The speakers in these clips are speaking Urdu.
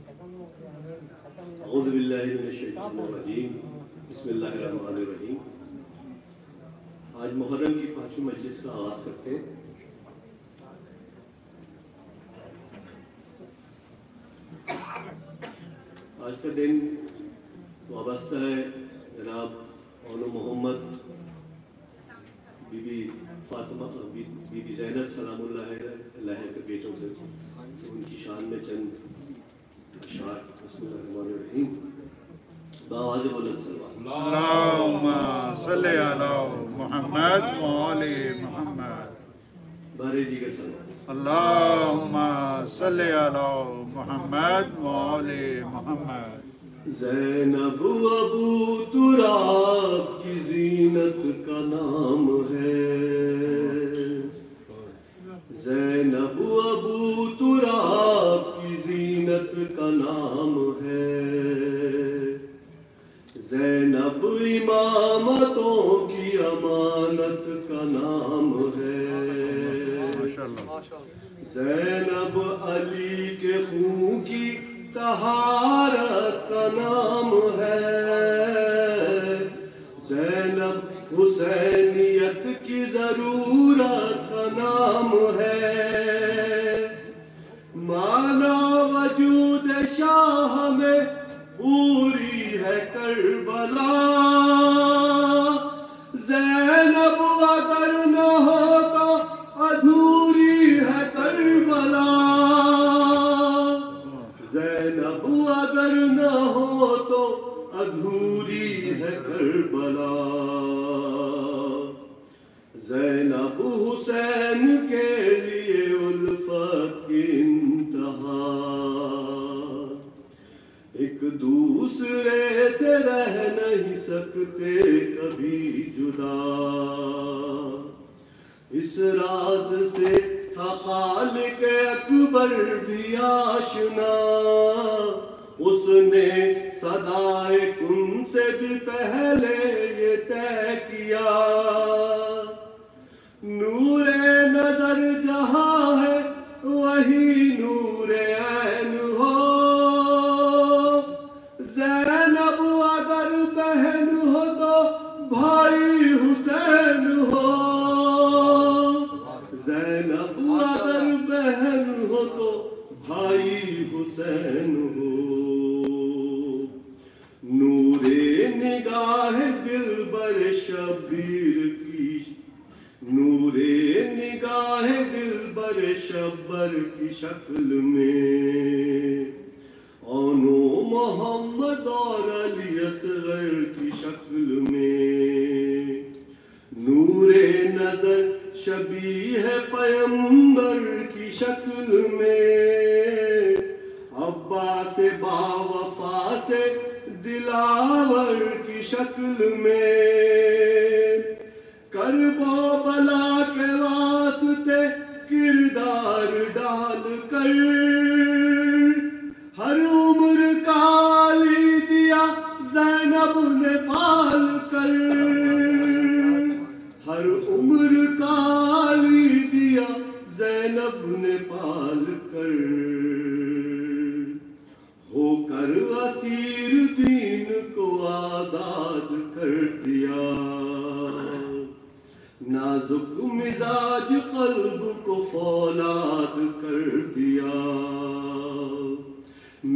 اعوذ باللہ من الشیطان الرجیم بسم اللہ الرحمن الرحیم۔ آج محرم کی 5ویں مجلس کا آغاز کرتے ہیں۔ آج کا دن وابستہ ہے جناب اونو محمد بی بی فاطمہ بی بی زینب سلام اللہ علیہ کے بیٹوں سے، ان کی شان میں چند اشعار۔ بسم اللہ الرحمن الرحیم۔ بآواز بلند صلوات۔ اللہم صلی علی محمد وآل محمد۔ بارے دیگر صلوات۔ اللہم صلی علی محمد وآل محمد۔ زینب ابو تراب کی زینت کا نام ہے، زینب ابو تراب کی زینت کا نام ہے، زینب امامتوں کی امانت کا نام ہے، زینب علی کے خون کی طہارت کا نام ہے، زینب حسینیت کی ضرورت کا نام ہے، مانا وجود شاہ میں پوری ہے کربلا، زینب اگر نہ ہو تو ادھوری ہے کربلا، زینب اگر نہ ہو تو ادھوری ہے کربلا، زینب حسین کے لیے الفت کی انتہا، ایک دوسرے سے رہ نہیں سکتے کبھی جدا، اس راز سے تھا خالق اکبر بھی آشنا، اس نے صدائے کن سے بھی پہلے یہ طے کیا، نور نظر جہاں ہے وہی نور عین ہو، زینب اگر بہن ہو تو بھائی حسین ہو، زینب اگر بہن ہو تو بھائی حسین ہو، نور نگاہ دلبر شبیر کی، نور نگاہ دلبر شبر کی شکل میں، اونو محمد اور علی اصغر کی شکل میں، نور نظر شبیہ پیمبر کی شکل میں، عباس با وفا سے دلاور کی شکل میں، کرب و بلا کے واسطے کردار ڈال کر، ہر عمر کالی دیا زینب نے پال کر، ہر عمر کالی دیا زینب نے پال کر، ہو کر اسیر دین کو آزاد کر دیا، نازک مزاج قلب کو فولاد کر دیا،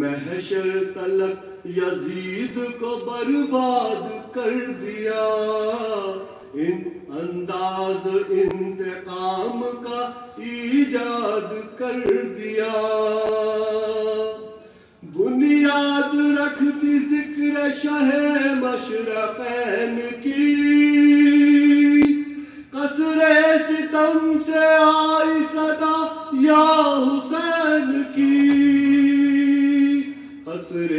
محشر تلک یزید کو برباد کر دیا، ان انداز انتقام کا ایجاد کر دیا، بنیاد رکھ دی ذکر شہ مشرقین کی، قصر ستم سے آئی صدا یا حسین کی، قصر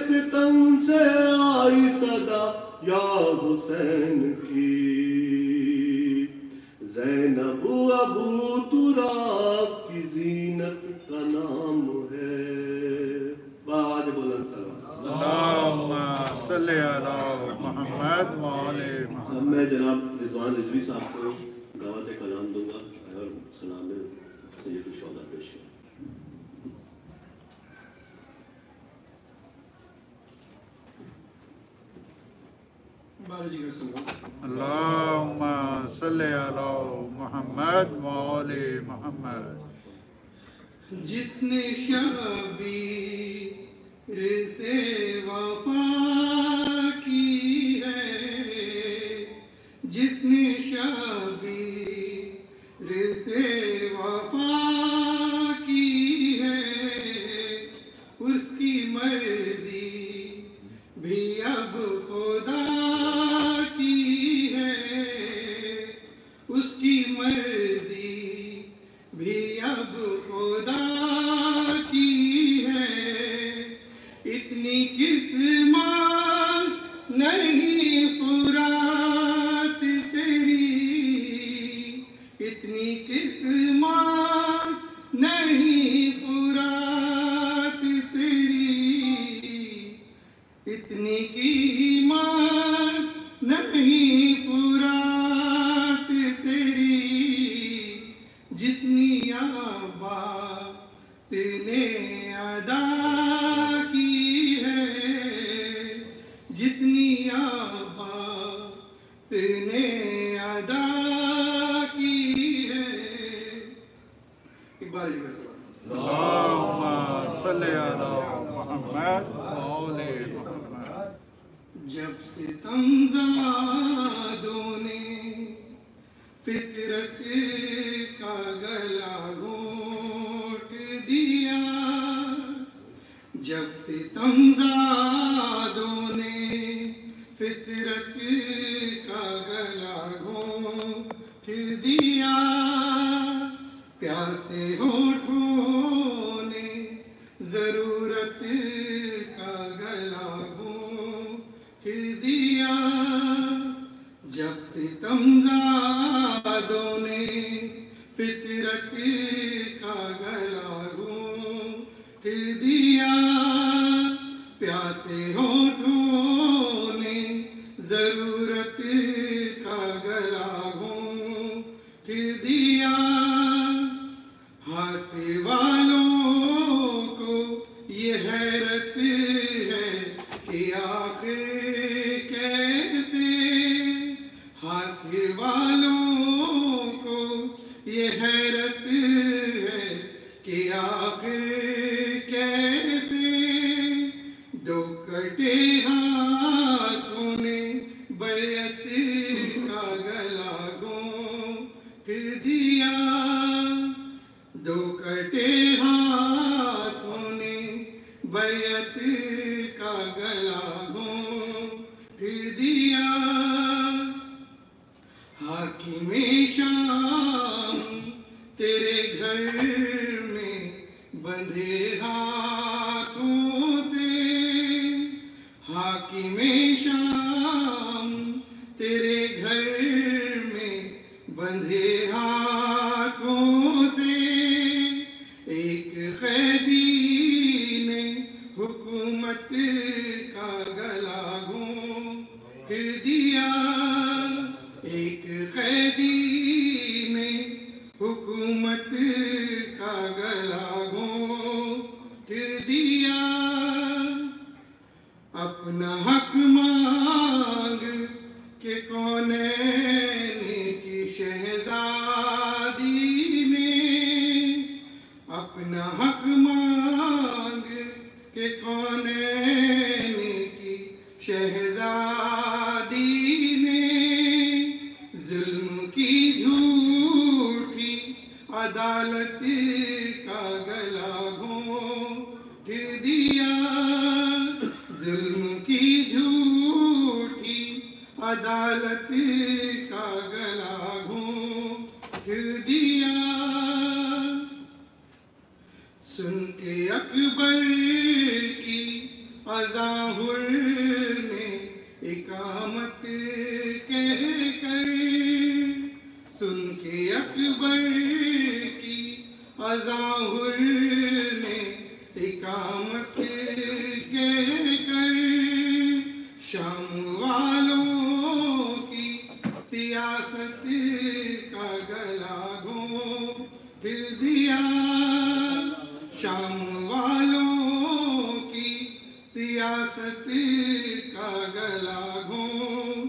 ستم سے آئی صدا یا حسین کی، زینب ابو تراب کی زینت کا نام ہے، بآواز بلند صلوات۔ اللہم صلی علی محمد وآل محمد۔ اب میں جناب رضوان رضوی صاحب کو دعوت کلام دوں گا اور سلام سید الشہداء پیش کروں۔ اللهم صل على محمد وآل محمد. جس نے شبیر سے وفا کی ہے، جس نے شبیر سے وفا کی ہے، اس کی مرضی بھی اب خدا کی ہے، اس کی مرضی بھی اب خدا کی ہے. اتنی قسمت نہیں فرات تیری، اتنی قسمت نہیں فرات تیری، اتنی قیمت نہیں فرات تیری، جتنی عباس نے ادا کی ہے، جتنی عباس نے ادا کی ہے. اللهم صل على محمد وآل محمد. جب ستمزادوں نے فطرت کا گلا گھونٹ دیا، جب ستمزادوں نے فطرت کا گلا گھونٹ دیا، پیاسے ہونٹوں نے ضرورت کا گلا گھونٹ دیا، جب ستمزادوں نے فطرت کا گلا گھونٹ دیا، پیاسے ہونٹوں نے ضرورت کا گلا گھونٹ دیا. ہاتھ والوں کو یہ حیرت ہے کہ آخر کیسے، ہاتھ والوں کو یہ حیرت ہے کہ آخر کیسے، دو کٹے ہاتھوں نے بیعت کا گلا گھونٹ دیا، دو کٹے ہاتھوں نے بیعت کا گلا گھونٹ دیا. حاکم شام تیرے گھر میں بندھے ہاتھوں سے، حاکم شام تیرے گھر میں بندھے ہاتھوں سے، ایک قیدی نے حکومت کا گلا گھونٹ دیا، ایک قیدی نے حکومت کا گلا گھونٹ دیا. اپنا حق مانگ کے کونین کی شہزادی نے، اپنا حق مانگ کے کونین کی شہزادی نے، ظلم کی جھوٹی عدالت کا گلا گھونٹ دیا، ظلم کی جھوٹی عدالت کا گلا گھونٹ دیا. سن کے اکبر کی اظاہر نے اقامت کہہ کر، سن کے اکبر کی اظاہر نے اقامت کہہ کر، شام والوں کی سیاست کا گلا گھونٹ دیا، شام والوں کی سیاست کا گلا گھونٹ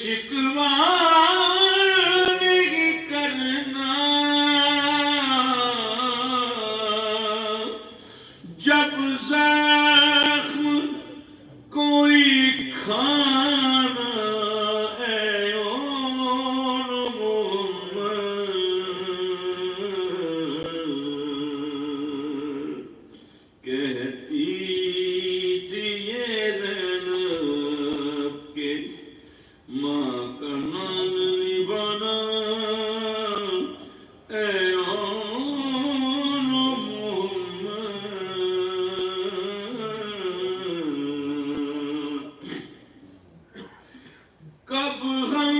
شکوہ نہیں کرنا جب زخم کوئی کھانا اے اور محمد کہتی تھی یہ زینب کے ماں کا نام نبھانا اے اور محمد کب ہم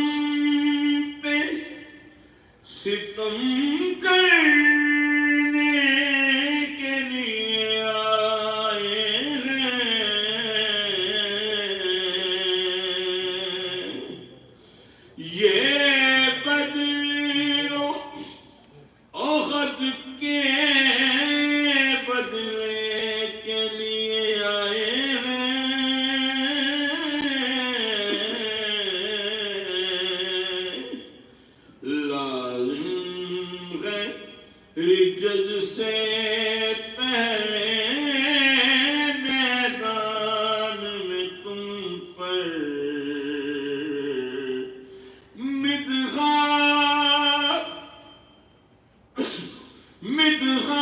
پہ ستم کرنے کے لیے آئے ہیں یہ بدر و احد کے بدلے کے لیے آئے ہیں لازم ہے رجز سے پہلے میدان میں تم پر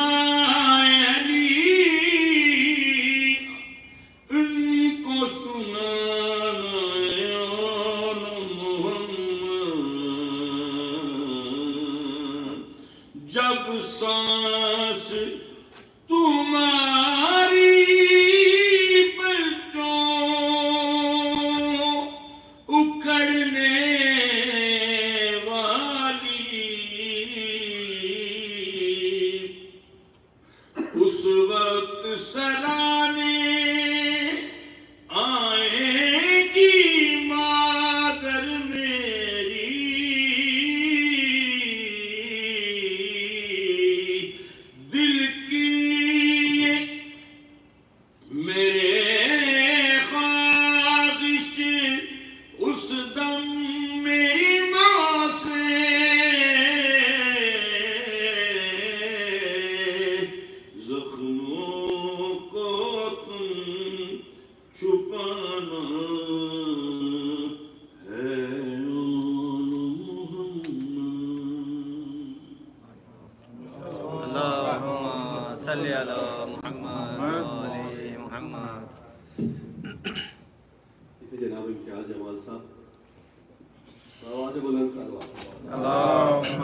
مدغایانی ان کو سنانا یا محمد جب سانس تمہاری بچوں اکھڑنے والی اس وقت سرانے آئے گی مادر میری دل کی میرے خواہش اس دم میری ماں سے زخموں کو تم چھپانا ہے اللہم صلی علی محمد وآل محمد اسے جناب امتیاز جمال صاحب آواز بلند سلوات اللہم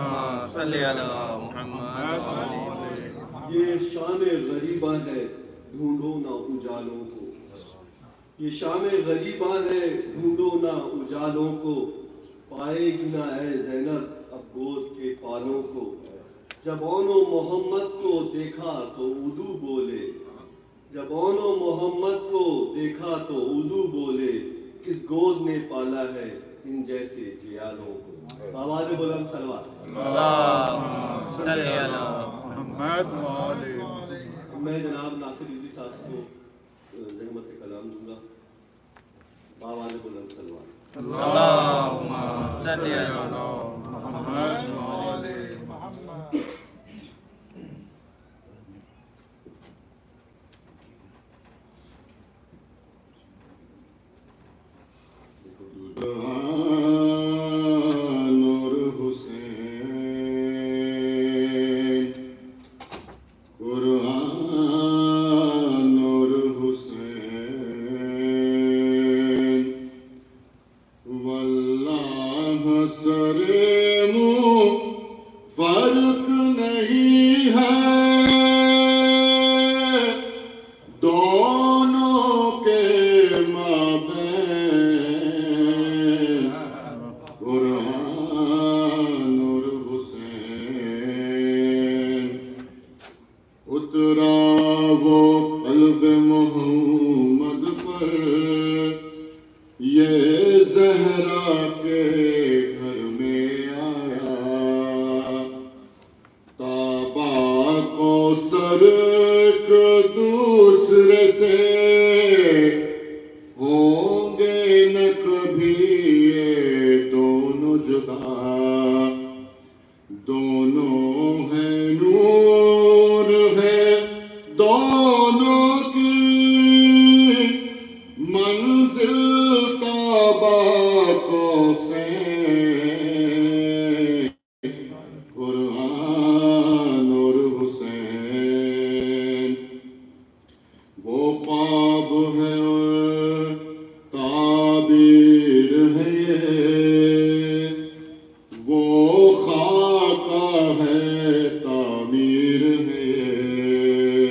صلی علی محمد وآل یہ شام غریبہ ہے ڈھونڈو نہ اجالوں کو یہ شام غریبہ ہے ڈھونڈو نہ اجالوں کو پائے گی نہ اے زینب اب گود کے پالوں کو جب اون و محمد کو دیکھا تو اردو بولے جب اون و محمد کو دیکھا تو اردو بولے کس گود نے پالا ہے ان جیسے جیالوں کو آواز بلند سلوات اللہم صلی علی محمد وآل میں جناب ناصر عزیز صاحب کو زحمت کلام دوں گا آواز بلند سلوات اللہم صلی علی محمد وآل نور حسین قرآن نور حسین واللہ سر منہ فرق نہیں ہے دونوں کے مابین قرآن اور حسین اترا وہ قلب محمد پر یہ زہرا کے گھر میں آیا تابا کو سرک دوسرے سے ہوں گے نہ کبھی یہ منزل تابا کو سے قرآن اور حسین وہ خواب ہے اور تعبیر ہے یہ وہ خاکہ ہے تعمیر ہے یہ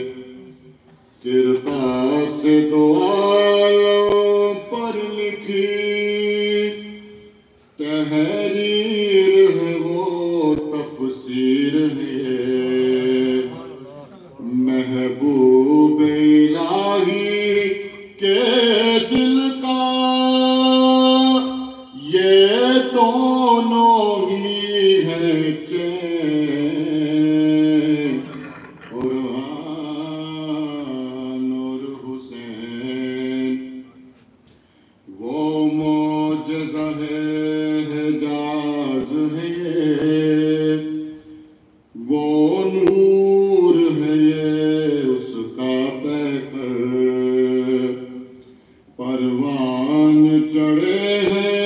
کرتاس دو عالم پر لکھی تحریر ہے وہ تفسیر ہے محبوب الہی کے دل کا یہ دونوں ہی ہے چین قرآن اور حسین وہ معجزہ ہے حجاز ہے یہ وہ نور ہے یہ اس کا پیکر پروان چڑھے ہیں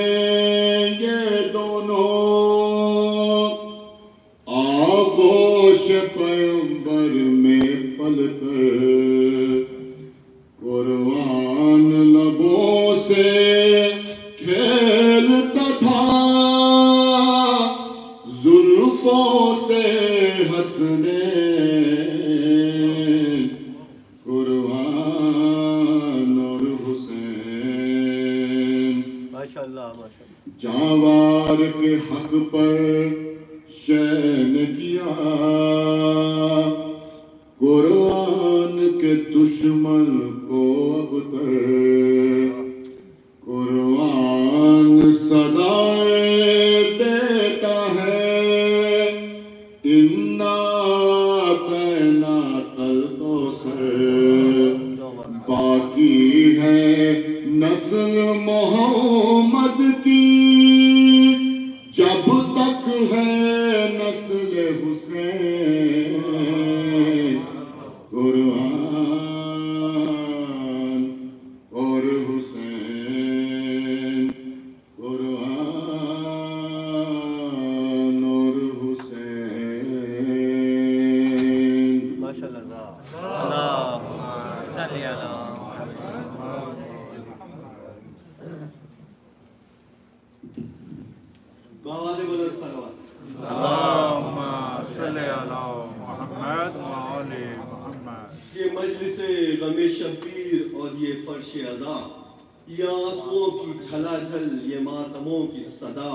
یہ دونوں آغوش پیغمبر میں پل کر قرآن لبوں سے کھیلتا تھا زلفوں سے حسنے قرآن اور حسین ماشاءاللہ ماشاءاللہ جانوار کے حق پر شین کیا قرآن کے دشمن کو ابتر قرآن صدائیں دیتا ہے انا اعطیناک الکوثر باقی ہے نسل محمد کی جب تک ہے نسل حسین قرآن اور حسین قرآن اور حسین ماشاءاللہ اللهم صل على باواد بلند صلوات اللهم صل على محمد وآل محمد یہ مجلس غم شبیر اور یہ فرش عزا یہ آنسوؤں کی جھلا جھل یہ ماتموں کی صدا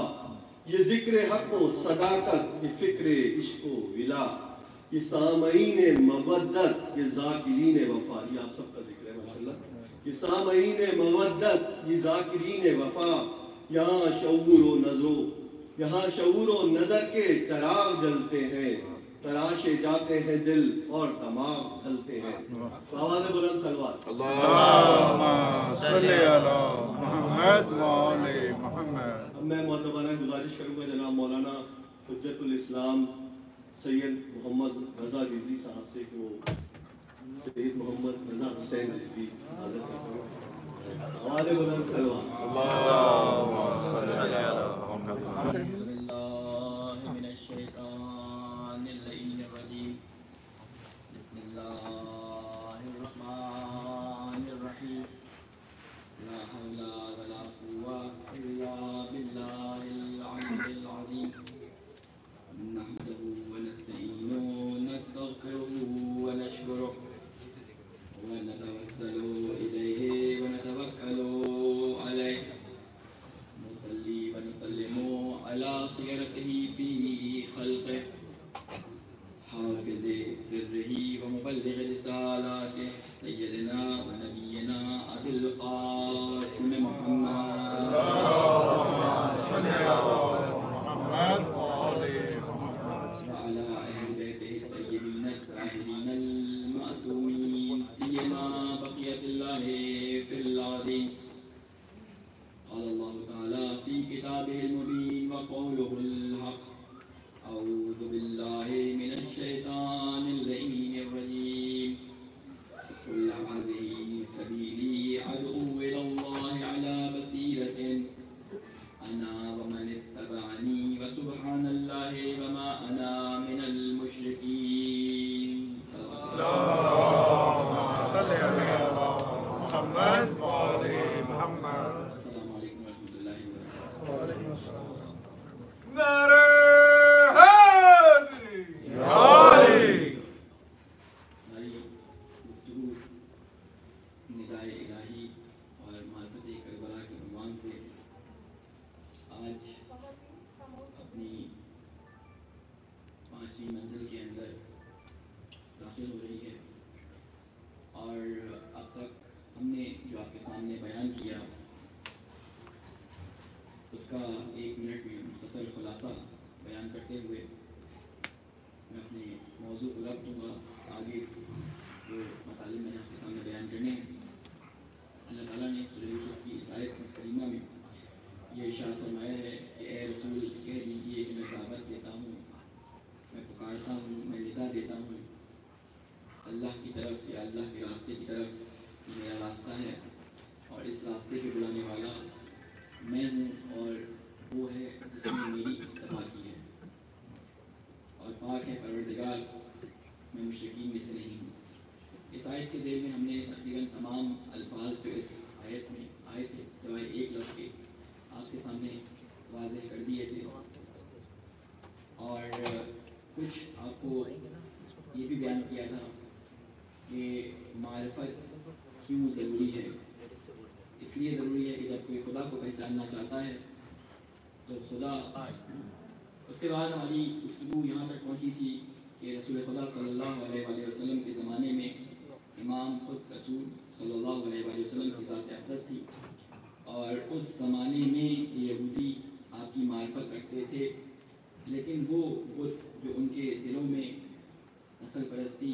یہ ذکر حق و صداقت یہ فکر عشق و ولا یہ سامعین مودت یہ ذاکرین وفا یہ آپ سب کا ذکر ہے ماشاءاللہ یہ سامعین مودت یہ ذاکرین وفا یہاں شعور و نظر کے چراغ جلتے ہیں تراشے جاتے ہیں دل اور دماغ ڈھلتے ہیں آواز بلند صلوات اللهم صل على محمد وآل محمد اب میں مؤدبانہ گزارش کروں گا جناب مولانا حجت الاسلام سید محمد رضا رضوی صاحب سے کہ وہ سید محمد رضا حسین رضوی حاضر کرتے ہیں آواز بلند صلوات اللهم صل على محمد أعوذ بالله من الشيطان اللعين الرجيم بسم الله الرحمن الرحيم لا حول ولا قوة إلا بالله العلي العظيم نحمده ونستعينه ونستغفره ونشكره ونتوسل إليه ونتوكل عليه نصلي ونسلم على خيرته في خلقه حافظ سره ومبلغ رسالاته سيدنا ونبينا أبي القاسم محمد صل على محمد وآل محمد وعلى أهل بيته الطيبين الطاهرين المعصومين سيما بقية الله في العظيم قال الله تعالى في كتابه المبين وقوله الحق أعوذ بالله من الشيطان اللعين الرجيم قل هذه سبيلي أدعو إلى السلام علیکم ورحمۃ اللہ وبرکاتہ. نعرہ حیدری ہماری گفتگو ندائے الہی اور معرفت کربلا کے عنوان سے آج اپنی 5ویں منزل کے اندر داخل ہو رہی ہے. اور اب تک ہم نے جو آپ کے سامنے بیان کیا اس کا 1 منٹ میں مختصر خلاصہ بیان کرتے ہوئے میں اپنے موضوع کو ربط دوں گا. آگے جو مطالب میں نے آپ کے سامنے بیان کرنے ہیں. اللہ تعالیٰ نے سورہ یوسف کی اس آیت کریمہ میں یہ ارشاد فرمایا ہے کہ اے رسول کہہ دیجیے کہ میں دعوت دیتا ہوں, میں پکارتا ہوں, میں ندا دیتا ہوں اللہ کی طرف یا اللہ کے راستے کی طرف. یہ میرا راستہ ہے اور اس راستے پہ بلانے والا میں ہوں اور وہ ہے جس نے میری اتباع کی ہے. اور پاک ہے پروردگار, میں مشرکین میں سے نہیں ہوں. اس آیت کے ذیل میں ہم نے تقریباً تمام الفاظ جو اس آیت میں آئے تھے سوائے ایک لفظ کے آپ کے سامنے واضح کر دیے تھے. اور کچھ آپ کو یہ بھی بیان کیا تھا کہ معرفت کیوں ضروری ہے. اس لیے ضروری ہے کہ جب کوئی خدا کو پہچاننا چاہتا ہے تو خدا. اس کے بعد ہماری گفتگو یہاں تک پہنچی تھی کہ رسول خدا صلی اللہ علیہ وآلہ وسلم کے زمانے میں امام خود رسول صلی اللہ علیہ وآلہ وسلم کی ذات اقدس تھی اور اس زمانے میں یہودی آپ کی معرفت رکھتے تھے, لیکن وہ بت جو ان کے دلوں میں نسل پرستی,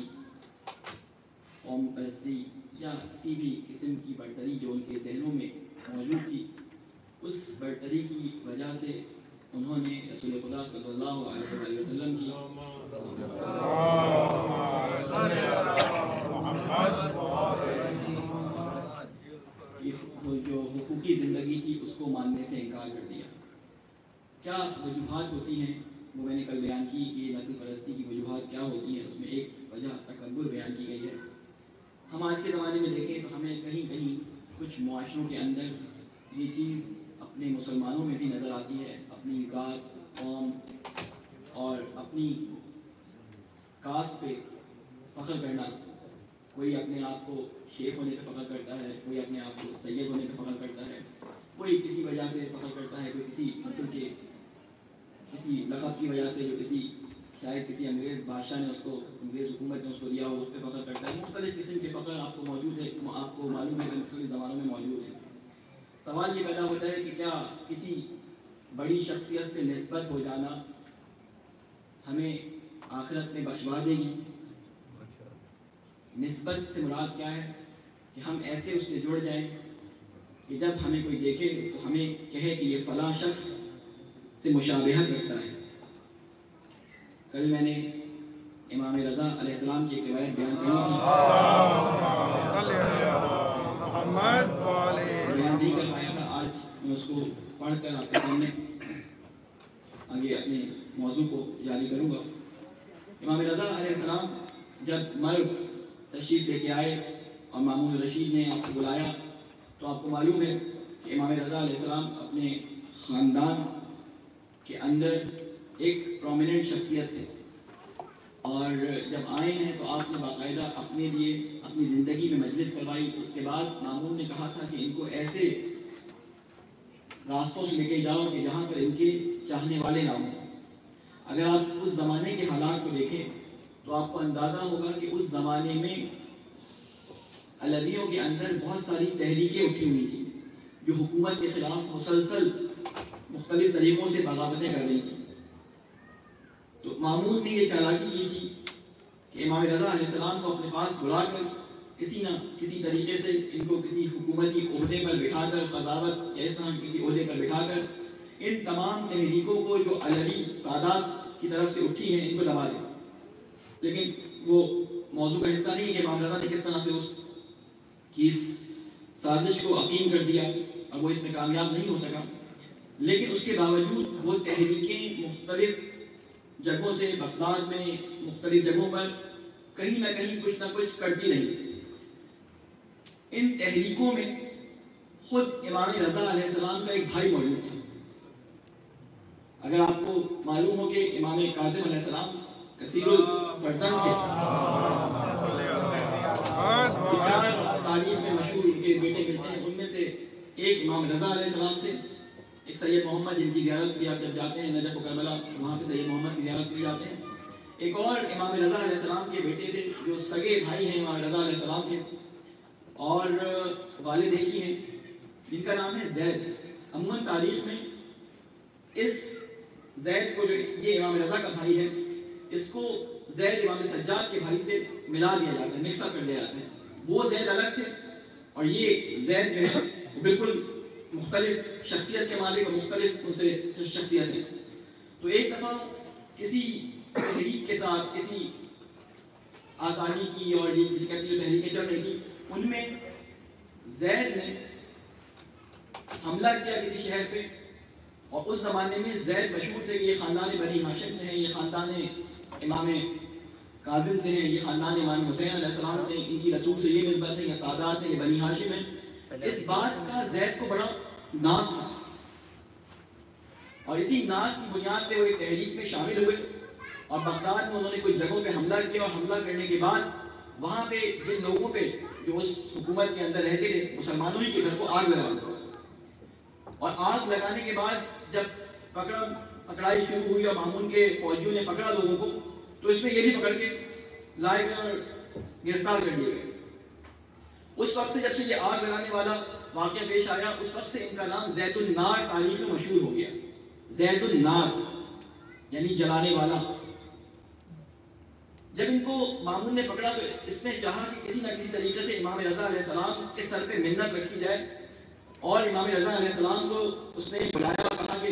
قوم پرستی یا کسی بھی قسم کی برتری جو ان کے ذہنوں میں موجود تھی, اس برتری کی وجہ سے انہوں نے رسول خدا صلی اللہ علیہ وآلہ وسلم کی جو حقوقی زندگی تھی اس کو ماننے سے انکار کر دیا. کیا وجوہات ہوتی ہیں وہ میں نے کل بیان کی کہ نسل پرستی کی وجوہات کیا ہوتی ہیں. اس میں ایک وجہ تکبر بیان کی گئی ہے. ہم آج کے زمانے میں دیکھیں تو ہمیں کہیں کہیں کچھ معاشروں کے اندر یہ چیز اپنے مسلمانوں میں بھی نظر آتی ہے. اپنی ذات, قوم اور اپنی کاسٹ پہ فخر کرنا. کوئی اپنے آپ کو شیخ ہونے پہ فخر کرتا ہے, کوئی اپنے آپ کو سید ہونے پہ فخر کرتا ہے, کوئی کسی وجہ سے فخر کرتا ہے, کوئی کسی نسل کے کسی لقب کی وجہ سے جو کسی شاید کسی انگریز بادشاہ نے اس کو, انگریز حکومت نے اس کو دیا ہو, اس پہ فخر کرتا ہے. مختلف قسم کے فخر آپ کو موجود ہے, آپ کو معلوم ہے کہ مختلف زمانوں میں موجود ہے. سوال یہ پیدا ہوتا ہے کہ کیا کسی بڑی شخصیت سے نسبت ہو جانا ہمیں آخرت میں بخشوا دے گی؟ نسبت سے مراد کیا ہے کہ ہم ایسے اس سے جڑ جائیں کہ جب ہمیں کوئی دیکھے تو ہمیں کہے کہ یہ فلاں شخص سے مشابہت رکھتا ہے. کل میں نے امام رضا علیہ السلام کی ایک روایت بیان کرنی تھی, بیان نہیں کر پایا تھا. آج میں اس کو پڑھ کر آپ کے سامنے آگے اپنے موضوع کو جاری کروں گا. امام رضا علیہ السلام جب مرگ تشریف لے کے آئے اور مامون رشید نے آپ کو بلایا تو آپ کو معلوم ہے کہ امام رضا علیہ السلام اپنے خاندان کے اندر ایک پرومیننٹ شخصیت تھے. اور جب آئے ہیں تو آپ نے باقاعدہ اپنے لیے اپنی زندگی میں مجلس کروائی. اس کے بعد مامون نے کہا تھا کہ ان کو ایسے راستوں سے لے کے جاؤ کہ جہاں پر ان کے چاہنے والے نہ ہوں. اگر آپ اس زمانے کے حالات کو دیکھیں تو آپ کو اندازہ ہوگا کہ اس زمانے میں علویوں کے اندر بہت ساری تحریکیں اٹھی ہوئی تھیں جو حکومت کے خلاف مسلسل مختلف طریقوں سے بغاوتیں کر رہی تھیں. تو مامون نے یہ چالاکی کی تھی کہ امام رضا علیہ السلام کو اپنے پاس بلا کر کسی نہ کسی طریقے سے ان کو کسی حکومتی عہدے پر بٹھا کر, قضاوت یا اس طرح کسی عہدے پر بٹھا کر ان تمام تحریکوں کو جو علوی سادات کی طرف سے اٹھی ہیں ان کو دبا دیں. لیکن وہ موضوع کا حصہ نہیں کہ امام رضا نے کس طرح سے اس کی اس سازش کو عقیم کر دیا اور وہ اس میں کامیاب نہیں ہو سکا. لیکن اس کے باوجود وہ تحریکیں مختلف جگہوں سے بغداد میں مختلف جگہوں پر کہیں نہ کہیں کچھ نہ کچھ کرتی رہی. ان تحریکوں میں خود امام رضا علیہ السلام کا ایک بھائی موجود تھا. اگر آپ کو معلوم ہو کہ امام کاظم علیہ السلام کثیر الفرزند تھے، چار تاریخ میں مشہور ان کے بیٹے ملتے ہیں، ان میں سے ایک امام رضا علیہ السلام تھے، ایک سید محمد جن کی زیارت بھی آپ جب جاتے ہیں نجف و کربلا وہاں پہ سید محمد کی زیارت بھی جاتے ہیں. ایک اور امام رضا علیہ السلام کے بیٹے تھے جو سگے بھائی ہیں امام رضا علیہ السلام کے، اور والد ایک ہی ہیں جن کا نام ہے زید. عموماً تاریخ میں اس زید کو، جو یہ امام رضا کا بھائی ہے، اس کو زید امام سجاد کے بھائی سے ملا دیا جاتا ہے، مکس اپ کر دیا جاتا ہے. وہ زید الگ تھے اور یہ زید جو ہے بالکل مختلف شخصیت کے مالک اور مختلف ان سے شخصیت ہیں. تو ایک دفعہ کسی تحریک کے ساتھ، کسی آزادی کی اور یہ جس کہتی جو تحریکیں چل رہی تھی، ان میں زید نے حملہ کیا کسی شہر پہ. اور اس زمانے میں زید مشہور تھے کہ یہ خاندان بنی ہاشم سے ہیں، یہ خاندان امام کاظم سے ہیں، یہ خاندان امام حسین علیہ السلام سے ہیں، ان کی رسول سے یہ نسبت ہے، یہ سادات ہیں، یہ بنی ہاشم ہیں. اس بات کا زید کو بڑا ناز تھا اور اسی ناز کی بنیاد پہ وہ ایک تحریک میں شامل ہوئے اور بغداد میں انہوں نے کچھ جگہوں پہ حملہ کیا. اور حملہ کرنے کے بعد وہاں پہ جن لوگوں پہ جو اس حکومت کے اندر رہتے تھے، مسلمانوں ہی کے گھر کو آگ لگا دیا. اور آگ لگانے کے بعد جب پکڑائی شروع ہوئی اور مامون کے فوجیوں نے پکڑا لوگوں کو، تو اس میں یہ بھی پکڑ کے لائے گئے اور گرفتار کر لیے گئے. اس وقت سے جب سے یہ آگ لگانے والا واقعہ پیش آیا، اس وقت سے ان کا نام زید النار تاریخ میں مشہور ہو گیا. زید النار یعنی جلانے والا. جب ان کو مامون نے پکڑا تو اس نے چاہا کہ کسی نہ کسی طریقے سے امام رضا علیہ السلام کے سر پہ منت رکھی جائے، اور امام رضا علیہ السلام کو اس نے بلایا اور کہا کہ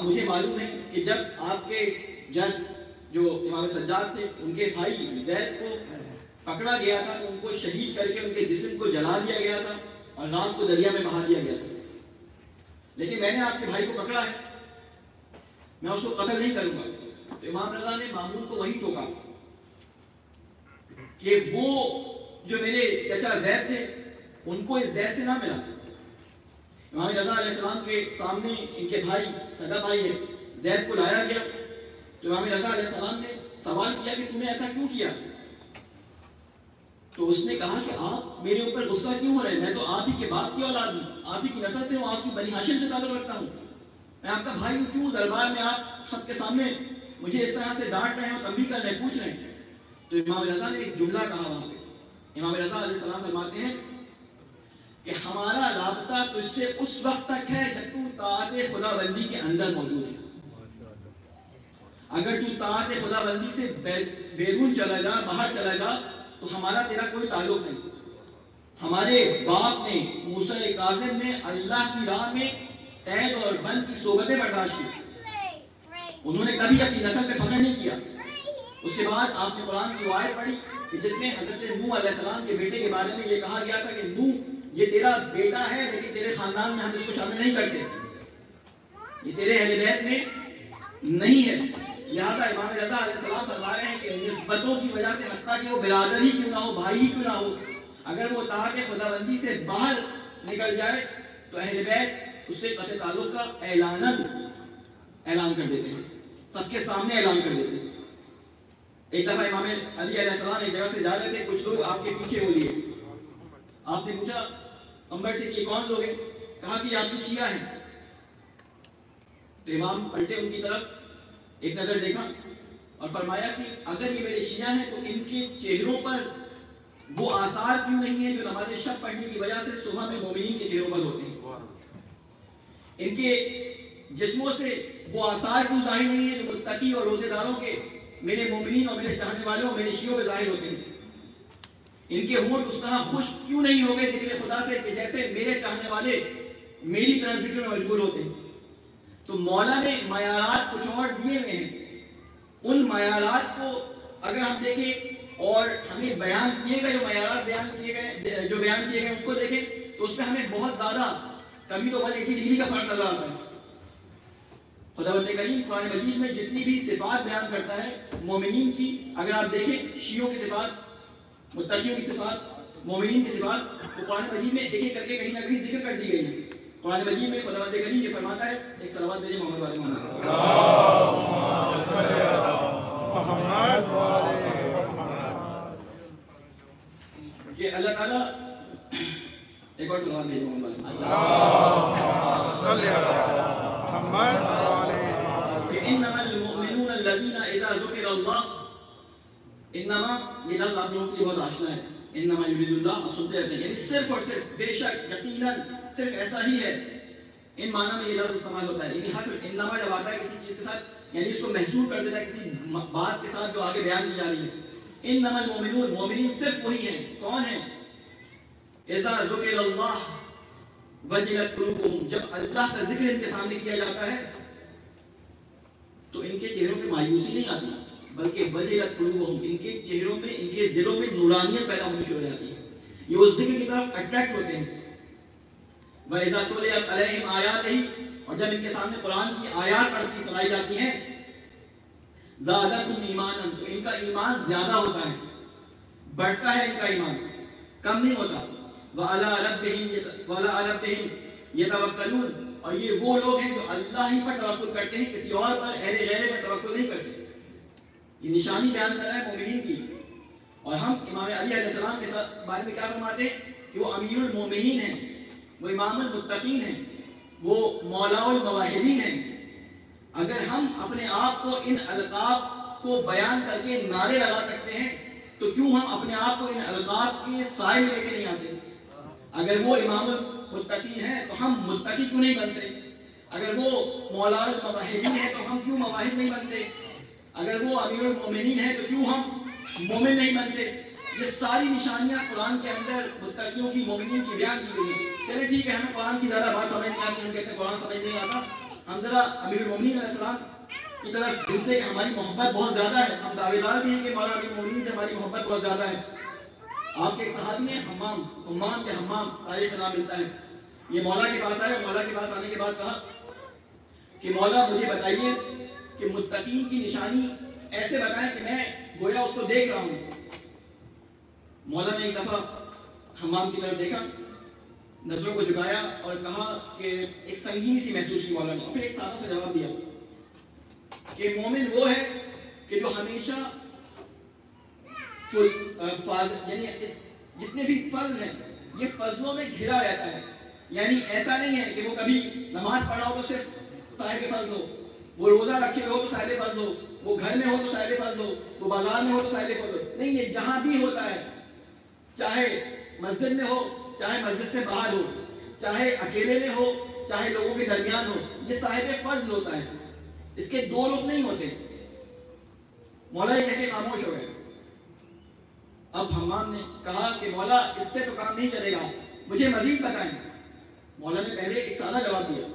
مجھے معلوم ہے کہ جب آپ کے جج جو امام سجاد تھے ان کے بھائی زید کو پکڑا گیا تھا تو ان کو شہید کر کے ان کے جسم کو جلا دیا گیا تھا اور رات کو دریا میں بہا دیا گیا تھا. لیکن میں نے آپ کے بھائی کو پکڑا ہے، میں اس کو قتل نہیں کروں گا. تو امام رضا نے مامون کو وہی ٹوکا کہ وہ جو میرے چچا زید تھے ان کو اس زید سے نہ ملا. امام رضا علیہ السلام کے سامنے ان کے بھائی، سگا بھائی ہے، زید کو لایا گیا. تو امام رضا علیہ السلام نے سوال کیا کہ تم نے ایسا کیوں کیا؟ تو اس نے کہا کہ آپ میرے اوپر غصہ کیوں ہو رہے ہیں؟ میں تو آپ ہی کے باپ کی اولاد ہوں، آپ ہی کی نسل سے ہوں، آپ کی بنی ہاشم سے تعلق رکھتا ہوں، میں آپ کا بھائی ہوں، کیوں دربار میں آپ سب کے سامنے مجھے اس طرح سے ڈانٹ رہے ہیں اور تنبیہ کر رہے ہیں، پوچھ رہے ہیں؟ تو امام رضا نے ایک جملہ کہا وہاں پہ. امام رضا علیہ السلام فرماتے ہیں کہ ہمارا رابطہ تجھ سے اس وقت تک ہے جب تو طاعت خدا بندی کے اندر موجود ہے. اگر تو طاعت خدا بندی سے بیرون چلا جا، باہر چلا جا، تو ہمارا تیرا کوئی تعلق نہیں. ہمارے باپ نے، موسیٰ کاظم نے اللہ کی راہ میں قید اور بند کی صحبتیں برداشت کی، انہوں نے کبھی اپنی نسل پہ فخر نہیں کیا. اس کے بعد آپ نے قرآن کی آیت پڑھی کہ جس میں حضرت نوح علیہ السلام کے بیٹے کے بارے میں یہ کہا گیا تھا کہ نوح یہ تیرا بیٹا ہے لیکن تیرے خاندان میں ہم اس کو شامل نہیں کرتے، یہ تیرے اہل بیت میں نہیں ہے. لہذا امام رضا علیہ السلام فرما رہے ہیں کہ نسبتوں کی وجہ سے حتیٰ کہ وہ برادر ہی کیوں نہ ہو، بھائی ہی کیوں نہ ہو، اگر وہ طاعت خدا بندی سے باہر نکل جائے تو اہل بیت اس سے قطع تعلق کا اعلان کر دیتے ہیں، سب کے سامنے اعلان کر دیتے ہیں. ایک دفعہ امام علی علیہ السلام ایک جگہ سے جا رہے تھے، کچھ لوگ آپ کے پیچھے ہو لیے. آپ نے پوچھا امبر سے کہ کون لوگ ہیں؟ کہا کہ آپ کے شیعہ ہیں. تو امام پلٹے ان کی طرف، ایک نظر دیکھا اور فرمایا کہ اگر یہ میرے شیعہ ہیں تو ان کے چہروں پر وہ آثار کیوں نہیں ہیں جو نماز شب پڑھنے کی وجہ سے صبح میں مومنین کے چہروں پر ہوتے ہیں؟ ان کے جسموں سے وہ آثار کیوں ظاہر نہیں ہیں جو متقی اور روزے داروں کے، میرے مومنین اور میرے چاہنے والوں، میرے شیعوں پہ ظاہر ہوتے ہیں؟ ان کے ہونٹ اس طرح خوش کیوں نہیں ہو گئے ذکر خدا سے کہ جیسے میرے چاہنے والے میری طرح ذکر میں مشغول ہوتے ہیں؟ تو مولا نے معیارات کچھ اور دیے ہوئے ہیں، ان معیارات کو اگر ہم دیکھیں اور ہمیں بیان کیے گئے جو معیارات بیان کیے گئے ان کو دیکھیں تو اس میں ہمیں بہت زیادہ، کبھی تو 180 ڈگری کا فرق نظر آتا ہے. خداوند کریم قرآن مجید میں جتنی بھی صفات بیان کرتا ہے مومنین کی، اگر آپ دیکھیں شیعوں کی صفات، متقیوں کی صفات، مومنین کی صفات وہ قرآن مجید میں ایک ایک کر کے کہیں نہ کہیں ذکر کر دی گئی ہے. قرآن مجید میں خداوند کریم یہ فرماتا ہے, ایک صلوات بھیجیں محمد والے محمد کہ اللہ تعالیٰ ایک اور صلوات بھیجیں محمد والے کہ انما المؤمنون الذین اذا ذکر اللہ, انما یہ لفظ آپ لوگوں کے لیے بہت آشنا ہے, انما یرید اللہ آپ سنتے رہتے ہیں, یعنی صرف اور صرف بے شک یقیناً صرف ایسا ہی ہے. ان معنی میں یہ لفظ استعمال ہوتا ہے, یعنی حصر انما جب آتا ہے کسی چیز کے ساتھ یعنی اس کو محصور کر دیتا ہے کسی بات کے ساتھ جو آگے بیان کی جا رہی ہے. انما المؤمنون, مومنین صرف وہی ہیں. کون ہیں؟ اذا ذکر اللہ وجلت قلوبہم, جب اللہ کا ذکر ان کے سامنے کیا جاتا ہے تو ان کے چہروں پہ مایوسی نہیں آتی بلکہ وجلت قلوبہم, ان کے چہروں میں ان کے دلوں میں نورانیت پیدا ہونی شروع ہو جاتی ہے. یہ اس ذکر کی طرف اٹریکٹ ہوتے ہیں. وَإِذَا تُلِيَتْ عَلَيْهِمْ آيَاتُهُ, اور جب ان کے سامنے قرآن کی آیات پڑھتی سنائی جاتی ہیں, زَادَتْهُمْ إِيمَانًا, تو ان کا ایمان زیادہ ہوتا ہے, بڑھتا ہے ان کا ایمان, کم نہیں ہوتا. وَعَلَىٰ رَبِّهِمْ يَتَوَكَّلُونَ, اور یہ وہ لوگ ہیں جو اللہ ہی پر توکل کرتے ہیں, کسی اور پر اہل غیرے پر توکل نہیں کرتے. یہ نشانی بیان کر رہا ہے مومنین کی. اور ہم امام علی علیہ السلام کے بارے میں کیا فرماتے ہیں کہ وہ امیر المومنین ہیں, وہ امام المتقین ہیں, وہ مولا المواحدین ہیں. اگر ہم اپنے آپ کو ان القاب کو بیان کر کے نعرے لگا سکتے ہیں تو کیوں ہم اپنے آپ کو ان القاب کے سائے میں لے کے نہیں آتے؟ اگر وہ امام المتقین ہیں تو ہم متقی کیوں نہیں بنتے؟ اگر وہ مولا المواحدین ہیں تو ہم کیوں مواحد نہیں بنتے؟ اگر وہ امیر المومنین ہیں تو کیوں ہم مومن نہیں بنتے؟ یہ ساری نشانیاں قرآن کے اندر متقیوں کی مومنین کی بیان کی گئی ہیں. چلے ٹھیک ہے, ہمیں قرآن کی زیادہ بات سمجھ نہیں آتی, ہم کہتے ہیں قرآن سمجھ نہیں آتا, ہم ذرا امیر المومنین علیہ السلام کی طرف دل سے ہماری محبت بہت زیادہ ہے, ہم دعوے دار بھی ہیں کہ مولا امیر المومنین سے ہماری محبت بہت زیادہ ہے. آپ کے ایک صحابی ہیں حمام کے حمام, تاریخ کا نام ملتا ہے. یہ مولا کے پاس آئے, مولا کے پاس آنے کے بعد کہا کہ مولا مجھے بتائیے کہ متقین کی نشانی ایسے بتائیں کہ میں گویا اس کو دیکھ رہا ہوں. مولا نے ایک دفعہ حمام کی طرف دیکھا, نظروں کو جھکایا اور کہا کہ ایک سنگین سی محسوس کی مولا نے, اور پھر ایک سادہ سا جواب دیا کہ مومن وہ ہے کہ جو ہمیشہ یعنی جتنے بھی فضل ہیں یہ فضلوں میں گھرا رہتا ہے. یعنی ایسا نہیں ہے کہ وہ کبھی نماز پڑھا ہو تو صرف صاحب فضل ہو, وہ روزہ رکھے ہو تو صاحب فضل ہو, وہ گھر میں ہو تو صاحب فضل ہو, وہ بازار میں ہو تو صاحب فضل ہو. نہیں, یہ جہاں بھی ہوتا ہے, چاہے مسجد میں ہو چاہے مسجد سے باہر ہو, چاہے اکیلے میں ہو چاہے لوگوں کے درمیان ہو, یہ صاحب فضل ہوتا ہے. اس کے دو رخ نہیں ہوتے. مولا یہ کہہ کے خاموش ہو گئے. اب حمام نے کہا کہ مولا اس سے تو کام نہیں چلے گا, مجھے مزید بتائیں. مولا نے پہلے ایک سادہ جواب دیا.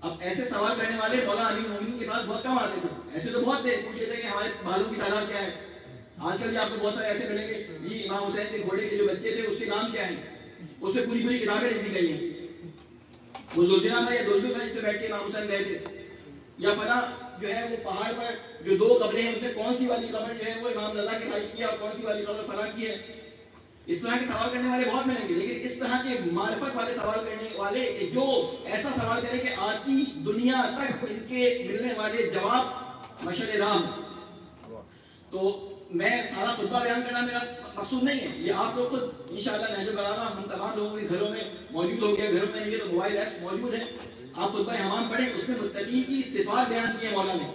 اب ایسے سوال کرنے والے مولا امیر المومنین کے پاس بہت کم آتے تھے. ایسے تو بہت تھے, پوچھتے تھے کہ ہمارے بالوں کی تعداد کیا ہے. آج کل بھی آپ کو بہت سارے ایسے ملیں گے, جی امام حسین کے گھوڑے کے جو بچے تھے اس کے نام کیا ہیں, اس میں پوری کتابیں لکھ دی گئی ہیں. وہ زلجنا تھا یا دلجو تھا جس پہ بیٹھ کے امام حسین گئے تھے, یا فلاں جو ہے وہ پہاڑ پر جو دو قبریں ہیں ان میں کون سی والی قبر جو ہے وہ امام رضا کے بھائی کی ہے اور کون سی والی قبر فلاں کی ہے. اس طرح کے سوال کرنے والے بہت ملیں گے, لیکن اس طرح کے معرفت والے سوال کرنے والے کہ جو ایسا سوال کرے کہ آتی دنیا تک ان کے ملنے والے جواب مشعل راہ. تو میں سارا خطبہ بیان کرنا میرا مقصود نہیں ہے, یہ آپ لوگ خود انشاءاللہ میں جو کرا رہا ہم تمام لوگوں کے گھروں میں موجود ہو گیا. گھروں میں یہ تو موبائل ایپس موجود ہیں, آپ خطبہ حمام پڑھیں, اس میں متقین کی صفات بیان کی ہے مولا نے.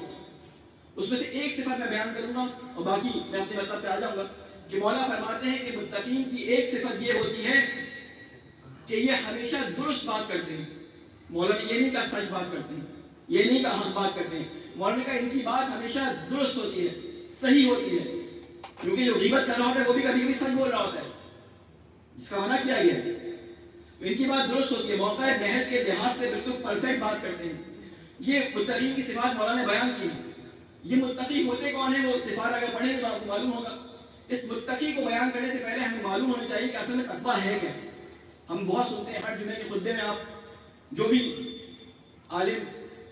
اس میں سے ایک صفت میں بیان کروں گا اور باقی میں اپنے مطلب پہ آ جاؤں گا کہ مولا فرماتے ہیں کہ متقین کی ایک صفت یہ ہوتی ہے کہ یہ ہمیشہ درست بات کرتے ہیں. مولا نے یہ نہیں کہا سچ بات کرتے ہیں, یہ نہیں کہا حق بات کرتے ہیں. مولا نے کہا ان کی بات ہمیشہ درست ہوتی ہے, صحیح ہوتی ہے, کیونکہ جو غیبت کر رہا ہوتا ہے وہ بھی کبھی کبھی سچ بول رہا ہوتا ہے جس کا منع کیا گیا ہے. ان کی بات درست ہوتی ہے, موقع محل کے لحاظ سے بالکل پرفیکٹ بات کرتے ہیں. یہ متقین کی صفات مولا نے بیان کی. یہ متقی ہوتے کون ہیں, وہ صفات اگر پڑھیں گے تو آپ کو معلوم ہوگا. اس متقی کو بیان کرنے سے پہلے ہمیں معلوم ہونا چاہیے کہ اصل میں تقویٰ ہے کیا. ہم بہت سنتے ہیں ہر جمعے کے خطبے میں, آپ جو بھی عالم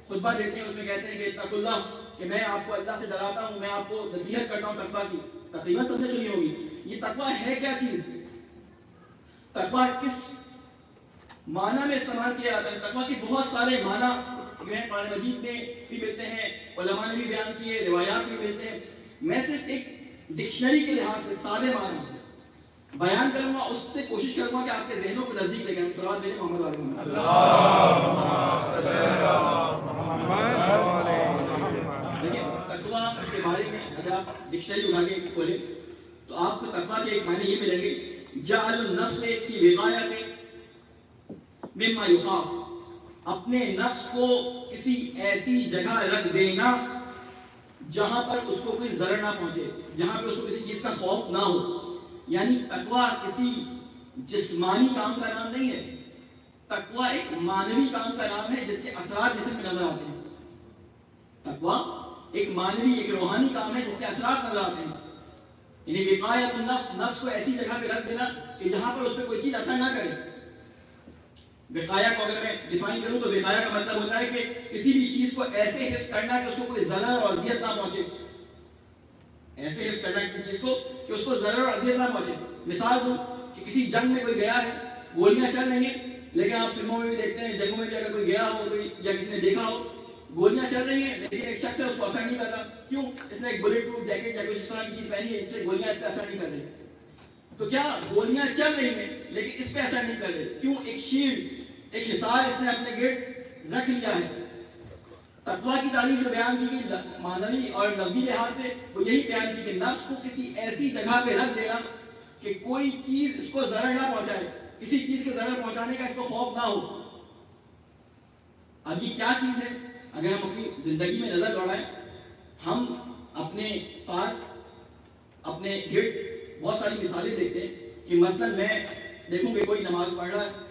خطبہ دیتے ہیں اس میں کہتے ہیں کہ اتقوا اللہ, کہ میں آپ کو اللہ سے ڈراتا ہوں, میں آپ کو نصیحت کرتا ہوں تقویٰ کی. تقریباً سب نے سنی ہوگی. یہ تقویٰ ہے کیا چیز, تقویٰ کس معنی میں استعمال کیا جاتا ہے؟ تقویٰ کے بہت سارے معنی جو ہیں قرآن مجید میں بھی ملتے ہیں، علماء نے بھی بیان کیے، روایات بھی ملتے ہیں. میں صرف ایک ڈکشنری کے لحاظ سے سادے معنی بیان کروں گا، اس سے کوشش کروں گا کہ آپ کے ذہنوں کو نزدیک لے جائیں. صلوات بھیجیں محمد والے محمد. دیکھیں تقویٰ کے بارے میں اگر آپ ڈکشنری اٹھا کے کھولیں تو آپ کو تقویٰ کے ایک معنی یہ ملیں گے، جعل النفس کی وقایت مما یخاف، اپنے نفس کو کسی ایسی جگہ رکھ دینا جہاں پر اس کو کوئی ضرر نہ پہنچے، جہاں پر اس کو کسی چیز کا خوف نہ ہو. یعنی تقویٰ کسی جسمانی کام کا نام نہیں ہے، تقویٰ ایک معنوی کام کا نام ہے جس کے اثرات جسم میں نظر آتے ہیں. تقویٰ ایک معنوی، ایک روحانی کام ہے جس کے اثرات نظر آتے ہیں. یعنی وقایت النفس، نفس کو ایسی جگہ پہ رکھ دینا کہ جہاں پر اس پہ کوئی چیز اثر نہ کرے. وقایا کو اگر میں ڈیفائن کروں تو وقایا کا مطلب ہوتا ہے کہ کسی بھی چیز کو ایسے حفظ کرنا کہ اس کو کوئی ضرر اور اذیت نہ پہنچے. ایسے حفظ کرنا کسی چیز کو کہ اس کو ضرر اور اذیت نہ پہنچے. مثال دوں کہ کسی جنگ میں کوئی گیا ہے، گولیاں چل رہی ہیں، لیکن آپ فلموں میں بھی دیکھتے ہیں جنگوں میں بھی اگر کوئی گیا ہو یا کسی نے دیکھا ہو گولیاں چل رہی ہیں لیکن ایک شخص ہے اس کو اثر نہیں کرتا. کیوں؟ اس نے ایک بلیٹ پروف جیکٹ یا کچھ اس طرح کی چیز پہنی ہے، اس سے گولیاں اس پہ اثر نہیں کر رہی. تو کیا گولیاں چل رہی ہیں لیکن اس پہ اثر نہیں کر رہی؟ کیوں؟ ایک شیلڈ، ایک حصار اس نے اپنے گرد رکھ لیا ہے. تقویٰ کی تعریف جو بیان کی گئی معنوی اور لفظی لحاظ سے وہ یہی بیان کی کہ نفس کو کسی ایسی جگہ پہ رکھ دینا کہ کوئی چیز اس کو ضرر نہ پہنچائے، کسی چیز کے ضرر پہنچانے کا اس کو خوف نہ ہو. اب یہ کیا چیز ہے؟ اگر ہم اپنی زندگی میں نظر دوڑائیں، ہم اپنے پاس اپنے گرد بہت ساری مثالیں دیکھتے ہیں کہ مثلا میں دیکھوں کہ کوئی نماز پڑھ رہا ہے،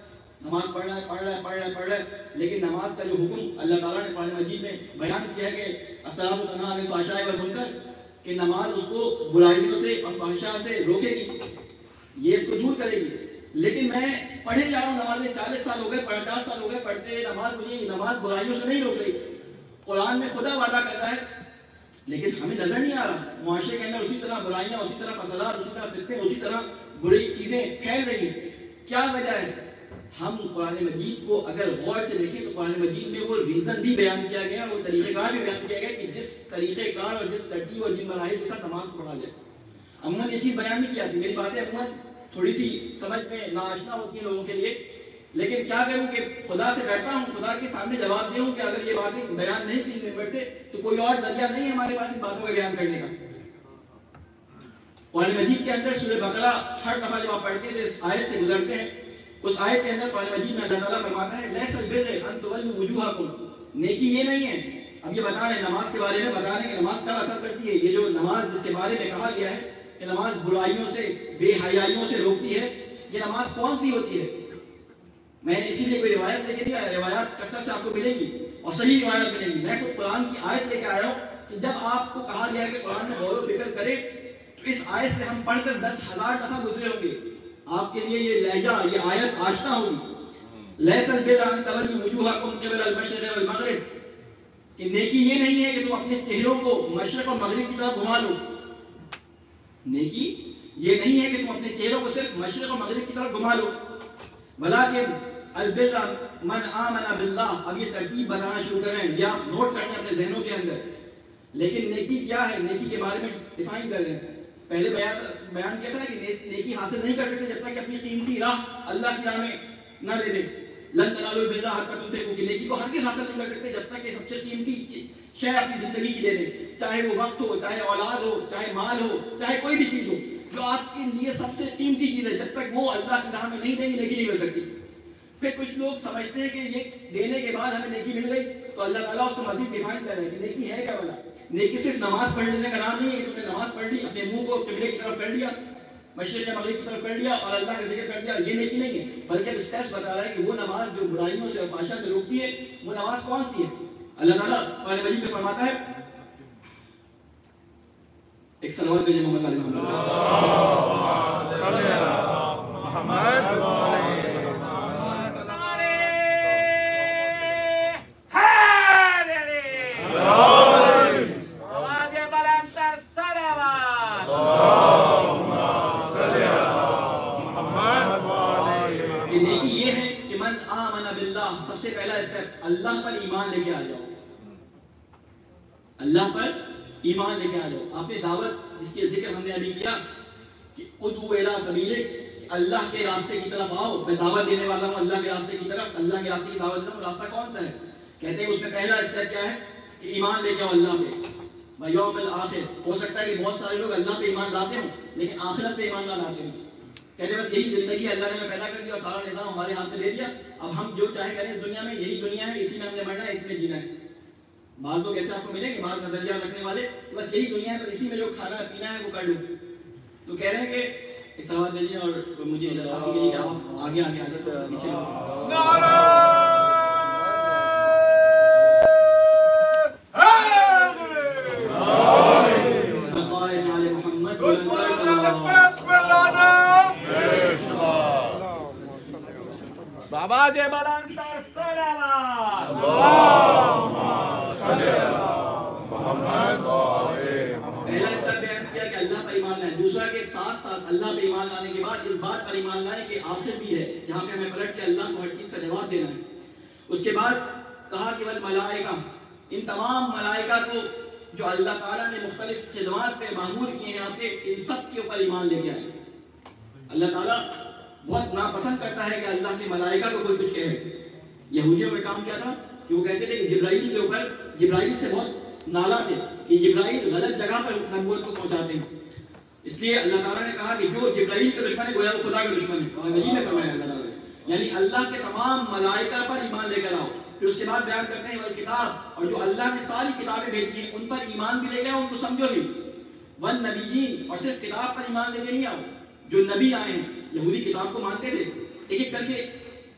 لیکن نماز کا جو حکم اللہ تعالیٰ نے قرآن مجید میں بیان کیا ہے کہ الصلاۃ تنہی عن الفحشاء والمنکر، کہ نماز اس کو برائیوں سے اور فحشاء سے روکے گی، یہ اس کو دور کرے گی. لیکن میں پڑھے جا رہا ہوں نمازیں، 40 سال ہو گئے، 50 سال ہو گئے پڑھتے نماز، مجھے یہ نماز برائیوں سے نہیں روک رہی. قرآن میں خدا وعدہ کر رہا ہے لیکن ہمیں نظر نہیں آ رہا. معاشرے کے اندر اسی طرح برائیاں، اسی طرح فسادات، اسی طرح فتنے، اسی طرح بری چیزیں پھیل رہی ہیں. کیا وجہ ہے؟ ہم قرآن مجید کو اگر غور سے دیکھیں تو قرآن مجید میں وہ ریزن بھی بیان کیا گیا، وہ طریقہ کار بھی بیان کیا گیا کہ جس طریقہ کار اور جس ترتیب اور جن مراحل کے ساتھ نماز کو پڑھا جائے. عموماً یہ چیز بیان نہیں کی آتی. میری باتیں عموماً تھوڑی سی سمجھ میں ناآشنا ہوتی ہیں لوگوں کے لیے، لیکن کیا کروں کہ خدا سے ڈرتا ہوں، خدا کے سامنے جواب دے ہوں کہ اگر یہ باتیں بیان نہیں کی ممبر سے تو کوئی اور ذریعہ نہیں ہے ہمارے پاس ان باتوں کو بیان کرنے کا. قرآن مجید کے اندر سورہ بقرہ ہر دفعہ جب آپ پڑھتے ہیں تو اس آیت سے گزرتے ہیں. اس آیت کے اندر قرآن مجید میں اللہ تعالیٰ فرماتا ہے لیس البر ان تولوا وجوہکم، نیکی یہ نہیں ہے. اب یہ بتا رہے ہیں نماز کے بارے میں، بتا رہے ہیں کہ نماز کیا اثر کرتی ہے. یہ جو نماز جس کے بارے میں کہا گیا ہے کہ نماز برائیوں سے، بے حیائیوں سے روکتی ہے، یہ نماز کون سی ہوتی ہے؟ میں نے اسی لیے کوئی روایت لے کے دیا، روایات کثرت سے آپ کو ملیں گی اور صحیح روایت ملیں گی. میں تو قرآن کی آیت لے کے آ رہا ہوں کہ جب آپ کو کہا گیا ہے کہ قرآن میں غور و فکر کرے تو اس آیت سے ہم پڑھ کر 10,000 دفعہ گزرے ہوں گے. آپ کے لیے یہ لہجہ، یہ آیت آشنا ہوگی. لیس البر ان تولوا وجوہکم قبل المشرق والمغرب، کہ نیکی یہ نہیں ہے کہ تم اپنے چہروں کو مشرق اور مغرب کی طرف گھما لو. نیکی یہ نہیں ہے کہ تم اپنے چہروں کو صرف مشرق اور مغرب کی طرف گھما لو. ولیکن البر من آمن باللہ. اب یہ ترتیب بتانا شروع کریں یا آپ نوٹ کریں اپنے ذہنوں کے اندر. لیکن نیکی کیا ہے؟ نیکی کے بارے میں ڈیفائن کر رہے ہیں. پہلے بیان کیا تھا کہ نیکی حاصل نہیں کر سکتے جب تک کہ اپنی قیمتی راہ اللہ کی راہ میں نہ دے دیں. لن تنالوا البر حتی تنفقوا، کہ نیکی کو ہرگز حاصل نہیں کر سکتے جب تک کہ سب سے قیمتی شے اپنی زندگی کی دے دیں، چاہے وہ وقت ہو، چاہے اولاد ہو، چاہے مال ہو، چاہے کوئی بھی چیز ہو جو آپ کے لیے سب سے قیمتی چیز ہے. جب تک وہ اللہ کی راہ میں نہیں دیں گے نیکی نہیں مل سکتی. پھر کچھ لوگ سمجھتے ہیں کہ یہ دینے کے بعد ہمیں نیکی مل گئی تو اللہ تعالیٰ اس کو مزید ڈیفائن کر رہے ہیں کہ نیکی ہے کیا بولا. نیکی صرف نماز پڑھ لینے کا نام نہیں ہے کہ تم نے نماز پڑھ لی، اپنے منہ کو قبلے کی طرف کر لیا، مشرق مغرب کی طرف کر لیا اور اللہ کا ذکر کر دیا، یہ نیکی نہیں ہے. بلکہ اسٹیپس بتا رہا ہے کہ وہ نماز جو برائیوں سے اور فحشاء سے روکتی ہے وہ نماز کون سی ہے. اللہ تعالیٰ قرآن مجید میں فرماتا ہے، ایک صلوات بھیجیں محمد علیہ کہ نیکی یہ ہے کہ من آمن باللہ، سب سے پہلا اسٹیپ اللہ پر ایمان لے کے آ جاؤ، اللہ پر ایمان لے کے آ جاؤ۔ آپ نے دعوت جس کے ذکر ہم نے ابھی کیا کہ ادعو الی سبیلک، اللہ کے راستے کی طرف آؤ، میں دعوت دینے والا ہوں اللہ کے راستے کی طرف، اللہ کے راستے کی دعوت دے رہا ہوں، راستہ کون سا ہے؟ کہتے ہیں اس میں پہلا اسٹیپ کیا ہے کہ ایمان لے کے آؤ اللہ پہ، یوم الآخر۔ ہو سکتا ہے کہ بہت سارے لوگ اللہ پہ ایمان لاتے ہوں لیکن آخرت پہ ایمان نہ لاتے ہوں، کہتے ہیں بس یہی زندگی اللہ نے پیدا کر دیا اور سارا نظام ہمارے ہاتھ میں لے لیا، اب ہم جو چاہے کریں اس دنیا میں، یہی دنیا ہے، اسی میں ہم نے مرنا ہے، اس میں جینا ہے۔ بعض لوگ ایسے آپ کو ملیں گے، بعض نظریہ رکھنے والے، بس یہی دنیا ہے، بس اسی میں جو کھانا پینا ہے وہ کر لوں۔ تو کہہ رہے ہیں کہ ایک سوال دیجیے اور مجھے درخواست کیجیے کہ آپ آگے آگے آ جائیں، پیچھے بابا جے بلندر صلوات پہلا اسٹیپ بیان کیا کہ اللہ پر ایمان لائیں، دوسرا کہ ساتھ ساتھ اللہ پہ ایمان لانے کے بعد اس بات پر ایمان لائیں کہ آخر بھی ہے جہاں پہ ہمیں پلٹ کے اللہ کو ہر چیز کا جواب دینا ہے۔ اس کے بعد کہا کہ والملائکہ، ان تمام ملائکہ کو جو اللہ تعالیٰ نے مختلف خدمات پہ معمور کیے ہیں آپ کے، ان سب کے اوپر ایمان لے کے آئے۔ اللہ تعالیٰ بہت ناپسند کرتا ہے کہ اللہ کے ملائکہ کو کوئی کچھ کہے۔ یہودیوں میں کام کیا تھا کہ وہ کہتے تھے کہ جبرائیل کے اوپر، جبرائیل سے بہت نالا تھے کہ جبرائیل غلط جگہ پر نبوت کو پہنچاتے ہیں، اس لیے اللہ تعالیٰ نے کہا کہ جو جبرائیل کا دشمن ہے گویا وہ خدا کا دشمن ہے، اور نبی نے فرمایا اللہ تعالیٰ نے، یعنی اللہ کے تمام ملائکہ پر ایمان لے کر آؤ۔ پھر اس کے بعد بیان کرتے ہیں والکتاب، اور جو اللہ نے ساری کتابیں بھیجی ہیں ان پر ایمان بھی لے کے آؤ، ان کو سمجھو بھی، والنبیین، اور صرف کتاب پر ایمان لے کے نہیں آؤ، جو نبی آئے ہیں، یہودی کتاب کو مانتے تھے، ایک ایک کر کے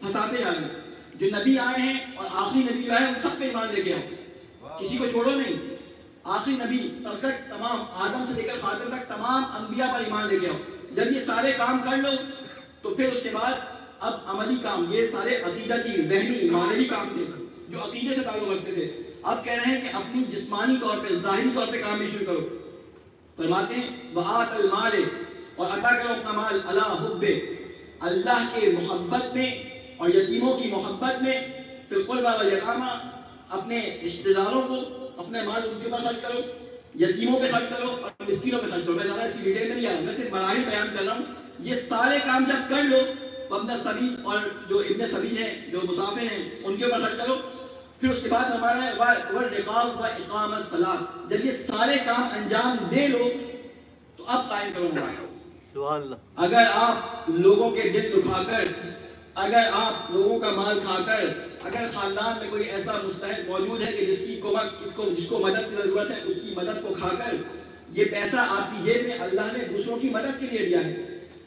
پھنساتے جا رہے ہیں، جو نبی آئے ہیں اور آخری نبی جو آئے ان سب پہ ایمان لے کے آؤ، کسی کو چھوڑو نہیں، آخری نبی تک تمام آدم سے لے کر خاتم تک تمام انبیاء پر ایمان لے کے آؤ۔ جب یہ سارے کام کر لو تو پھر اس کے بعد اب عملی کام، یہ سارے عقیدتی، ذہنی، معنوی کام تھے جو عقیدے سے تعلق رکھتے تھے، اب کہہ رہے ہیں کہ اپنی جسمانی طور پہ، ظاہری طور پہ کام بھی شروع کرو۔ فرماتے ہیں وآت المال، اور عطا کرو اپنا مال، علی حب، اللہ کے محبت میں اور یتیموں کی محبت میں، پھر قربا والیتامی، اپنے رشتہ داروں کو اپنے مال ان کے اوپر خرچ کرو، یتیموں پہ خرچ کرو اور مسکینوں پہ خرچ کرو۔ میں زیادہ اس کی ڈیٹیل میں نہیں آ رہا ہوں، میں صرف مراحل بیان کر رہا ہوں۔ یہ سارے کام جب کر لو، ابن سبیل، اور جو ابن سبیل ہیں، جو مسافر ہیں، ان کے اوپر خرچ کرو۔ پھر اس کے بعد ہمارا ہے والرقاب واقام الصلاۃ، جب یہ سارے کام انجام دے لو تو اب قائم کرو نماز۔ اگر آپ لوگوں کے دل دکھا کر، اگر آپ لوگوں کا مال کھا کر، اگر خاندان میں کوئی ایسا مستحق موجود ہے کہ جس کو مدد کی ضرورت ہے، اس کی مدد کو کھا کر، یہ پیسہ آپ کی جیب میں اللہ نے دوسروں کی مدد کے لیے دیا ہے۔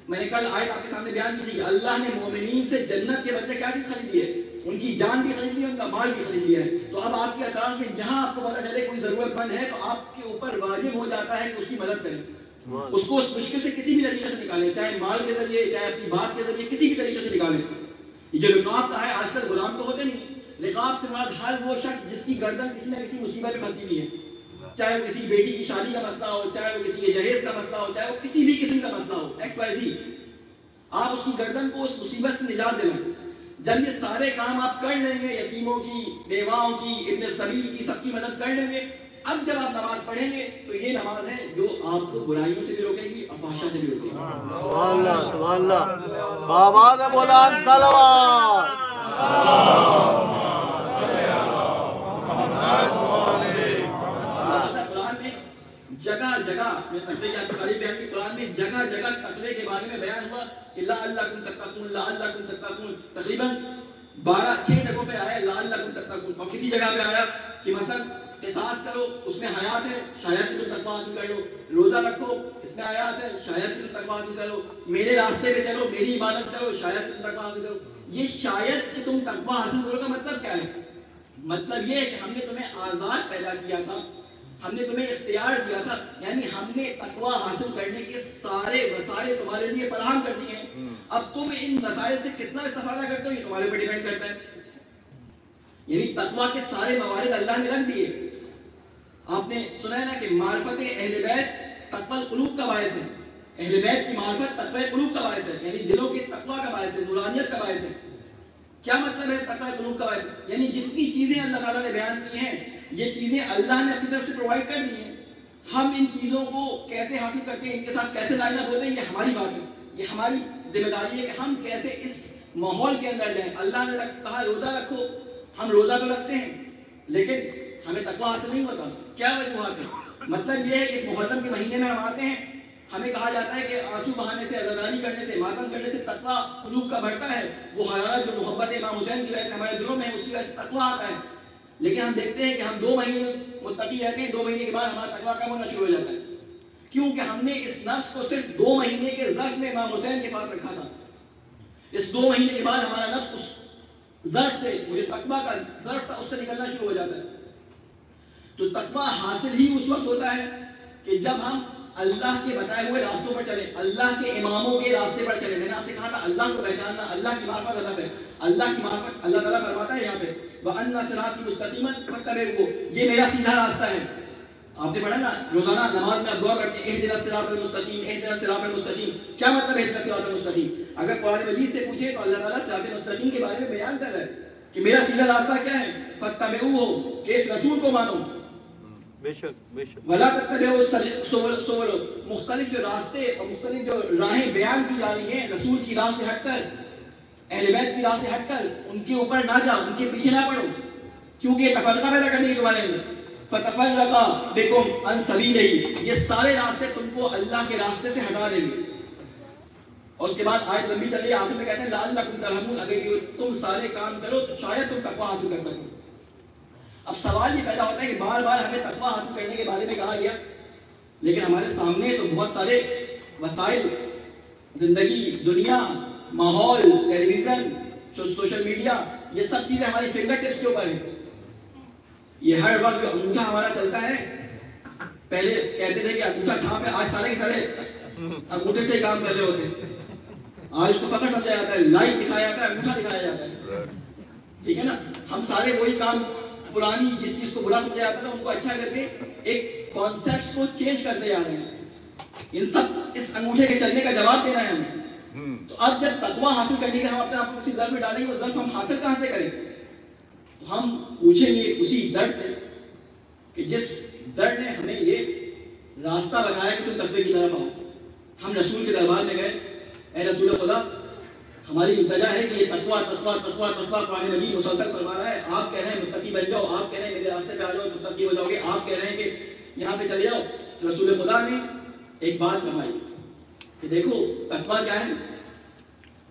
میں نے کل آیت آپ کے سامنے بیان کی تھی کہ اللہ نے مومنین سے جنت کے بدلے کیا چیز خریدی ہے؟ ان کی جان بھی خرید لی ہے، ان کا مال بھی خرید لیا ہے۔ تو اب آپ کے اطراف میں جہاں آپ کو پتہ چلے کوئی ضرورت مند ہے تو آپ کے اوپر واجب ہو جاتا ہے کہ اس کی مدد کریں، اس کو اس مشکل سے کسی بھی طریقے سے نکالیں، چاہے مال کے ذریعے، چاہے اپنی بات کے ذریعے، کسی بھی طریقے سے نکالیں۔ یہ جو رقاب کا ہے، آج کل غلام تو ہوتے نہیں، رقاب سے مراد ہر وہ شخص جس کی گردن کسی نہ کسی مصیبت میں پھنسی ہوئی ہے، چاہے وہ کسی بیٹی کی شادی کا مسئلہ ہو، چاہے وہ کسی کے جہیز کا مسئلہ ہو، چاہے وہ کسی بھی قسم کا مسئلہ ہو، ایکس وائی زی، آپ اس کی گردن کو اس مصیبت سے نجات دیں۔ جب یہ سارے کام آپ کر لیں گے، یتیموں کی، بیواؤں کی، ابن سبیل کی، سب کی مدد کر لیں گے، اب جب آپ نماز پڑھیں گے تو یہ نماز ہے جو آپ کو برائیوں سے بھی روکے گی اور فحشا سے بھی روکے گی۔ سبحان اللہ، سبحان اللہ، بابا نے بولا صلوات۔ قرآن میں جگہ جگہ، میں تقوی کی آپ کو تعریف بیان کی، قرآن میں جگہ جگہ تقوی کے بارے میں بیان ہوا کہ لعلکم تتقون، لعلکم تتقون، تقریباً 6 جگہوں پہ آیا لعلکم تتقون، اور کسی جگہ پہ آیا کہ مثلا قصاص کرو، اس میں حیات ہے، شاید کہ تم تقویٰ حاصل کر لو، روزہ رکھو، اس میں حیات ہے، شاید کہ تم تقویٰ حاصل کرو، میرے راستے پہ چلو، میری عبادت کرو، شاید کہ تم تقویٰ حاصل کرو۔ یہ شاید کہ تم تقویٰ حاصل کرو کا مطلب کیا ہے؟ مطلب یہ ہے کہ ہم نے تمہیں آزاد پیدا کیا تھا، ہم نے تمہیں اختیار دیا تھا، یعنی ہم نے تقویٰ حاصل کرنے کے سارے وسائل تمہارے لیے فراہم کر دیے ہیں۔ اب تم ان وسائل سے کتنا استفادہ کرتے ہو یہ تمہارے اوپر ڈیپینڈ کرتا ہے۔ یعنی تقویٰ کے سارے موارد اللہ نے رکھ دیے۔ آپ نے سنا ہے نا کہ معرفت اہل بیت تقویٰ القلوب کا باعث ہے، اہل بیت کی معرفت تقوی قلوب کا باعث ہے، یعنی دلوں کے تقوی کا باعث ہے، نورانیت کا باعث ہے۔ کیا مطلب ہے تقوی قلوب کا باعث؟ یعنی جتنی چیزیں اللہ تعالیٰ نے بیان کی ہیں یہ چیزیں اللہ نے اپنی طرف سے پرووائڈ کر دی ہیں، ہم ان چیزوں کو کیسے حاصل کرتے ہیں، ان کے ساتھ کیسے لائن اپ ہوتے ہیں، یہ ہماری بات ہے، یہ ہماری ذمہ داری ہے کہ ہم کیسے اس ماحول کے اندر جائیں۔ اللہ نے کہا روزہ رکھو، ہم روزہ تو رکھتے ہیں لیکن ہمیں تقوی حاصل نہیں ہوتا۔ کیا وجوہات ہے؟ مطلب یہ ہے کہ اس محرم کے مہینے میں ہم آتے ہیں، ہمیں کہا جاتا ہے کہ آنسو بہانے سے، عزاداری کرنے سے، ماتم کرنے سے تقوی قلوب کا بڑھتا ہے، وہ حرارت جو محبت امام حسین کی وجہ سے ہمارے دلوں میں ہے اس کی وجہ سے تقوی آتا ہے۔ لیکن ہم دیکھتے ہیں کہ ہم 2 مہینے متقی رہتے ہیں، 2 مہینے کے بعد ہمارا تقوی کم ہونا شروع ہو جاتا ہے، کیونکہ ہم نے اس نفس کو صرف 2 مہینے کے ظرف میں امام حسین کے پاس رکھا تھا۔ اس 2 مہینے کے بعد ہمارا نفس اس ظرف سے، مجھے تقوی کا ظرف تھا، اس سے نکلنا شروع ہو جاتا ہے۔ تو تقوی حاصل ہی اس وقت ہوتا ہے کہ جب ہم اللہ کے بتائے ہوئے راستوں پر چلیں، اللہ کے اماموں کے راستے پر چلیں۔ میں نے آپ سے کہا تھا اللہ کو پہچاننا، اللہ کی معرفت اللہ ہے، اللہ کی معرفت اللہ تعالیٰ فرماتا ہے یہاں پہ وَأَنَّ صِرَاطِي مُسْتَقِيمًا فَاتَّبِعُوهُ، یہ میرا سیدھا راستہ ہے۔ آپ نے پڑھا نا روزانہ نماز میں آپ دعا کرتے ہیں اهْدِنَا الصِّرَاطَ الْمُسْتَقِيمَ اهْدِنَا الصِّرَاطَ الْمُسْتَقِيمَ۔ کیا مطلب ہے اهْدِنَا الصِّرَاطَ الْمُسْتَقِيمَ؟ اگر قرآن مجید سے پوچھے تو اللہ تعالیٰ صراط مستقیم کے بارے میں بیان کر رہا ہے کہ میرا سیدھا راستہ کیا ہے، فَاتَّبِعُوهُ، کہ اس رسول کو مانو، بے شک بے شک، وَلَا تَتَّبِعُوا السُّبُلَ، مختلف جو راستے اور مختلف جو راہیں بیان کی جا رہی ہیں رسول کی راہ سے ہٹ کر، اہل بیت کی راہ سے ہٹ کر، ان کے اوپر نہ جاؤ، ان کے پیچھے نہ پڑو، کیونکہ یہ تفرقہ پیدا کرنے کے تمہارے اندر۔ فَتَفَرَّقَ بِكُمْ عَنْ سَبِيلِهِ، یہ سارے راستے تم کو اللہ کے راستے سے ہٹا دیں گے۔ اور اس کے بعد آیت لمبی چل رہی ہے، آخر میں کہتے ہیں لَعَلَّكُمْ تَرْحَمُونَ، اگر یہ تم سارے کام کرو تو شاید تم تقوی حاصل کر سکو۔ اب سوال یہ پیدا ہوتا ہے کہ بار بار ہمیں تقوی حاصل کرنے کے بارے میں کہا گیا، لیکن ہمارے سامنے تو بہت سارے وسائل، زندگی، دنیا، ماحول، ٹیلی ویژن، سوشل میڈیا، یہ سب چیزیں ہماری فنگر ٹپس کے اوپر ہیں۔ یہ ہر وقت جو انگوٹھا ہمارا چلتا ہے، پہلے کہتے تھے کہ انگوٹھا چھاپ ہے، آج سارے کے سارے انگوٹھے سے ہی کام کر رہے ہوتے ہیں۔ آج اس کو فخر سمجھا جاتا ہے، لائٹ دکھایا جاتا ہے، انگوٹھا دکھایا جاتا ہے، ٹھیک ہے نا۔ ہم سارے وہی کام، پرانی جس چیز کو برا سمجھا جاتا تھا ان کو اچھا کر کے ایک کانسیپٹس کو چینج کرتے جا رہے ہیں۔ ان سب اس انگوٹھے کے چلنے کا جواب دینا ہے ہمیں۔ تو اب جب تقوی حاصل کرنے کے ہم اپنے آپ کو کسی ظرف میں ڈالیں گے، وہ ظرف ہم حاصل کہاں سے کریں؟ تو ہم پوچھیں گے اسی درد سے کہ جس درد نے ہمیں یہ راستہ بتایا کہ تم تقوی کی طرف آؤ۔ ہم رسول کے دربار میں گئے، اے رسول خدا، ہماری التجا ہے کہ یہ تقوی تقوی تقوی تقوی قرآن مجید مسلسل فرما رہا ہے، آپ کہہ رہے ہیں متقی بن جاؤ، آپ کہہ رہے ہیں میرے راستے پہ آ جاؤ متقی ہو جاؤ گے، آپ کہہ رہے ہیں کہ یہاں پہ چلے جاؤ۔ تو رسول خدا نے ایک بات فرمائی کہ دیکھو تقوی کیا ہے،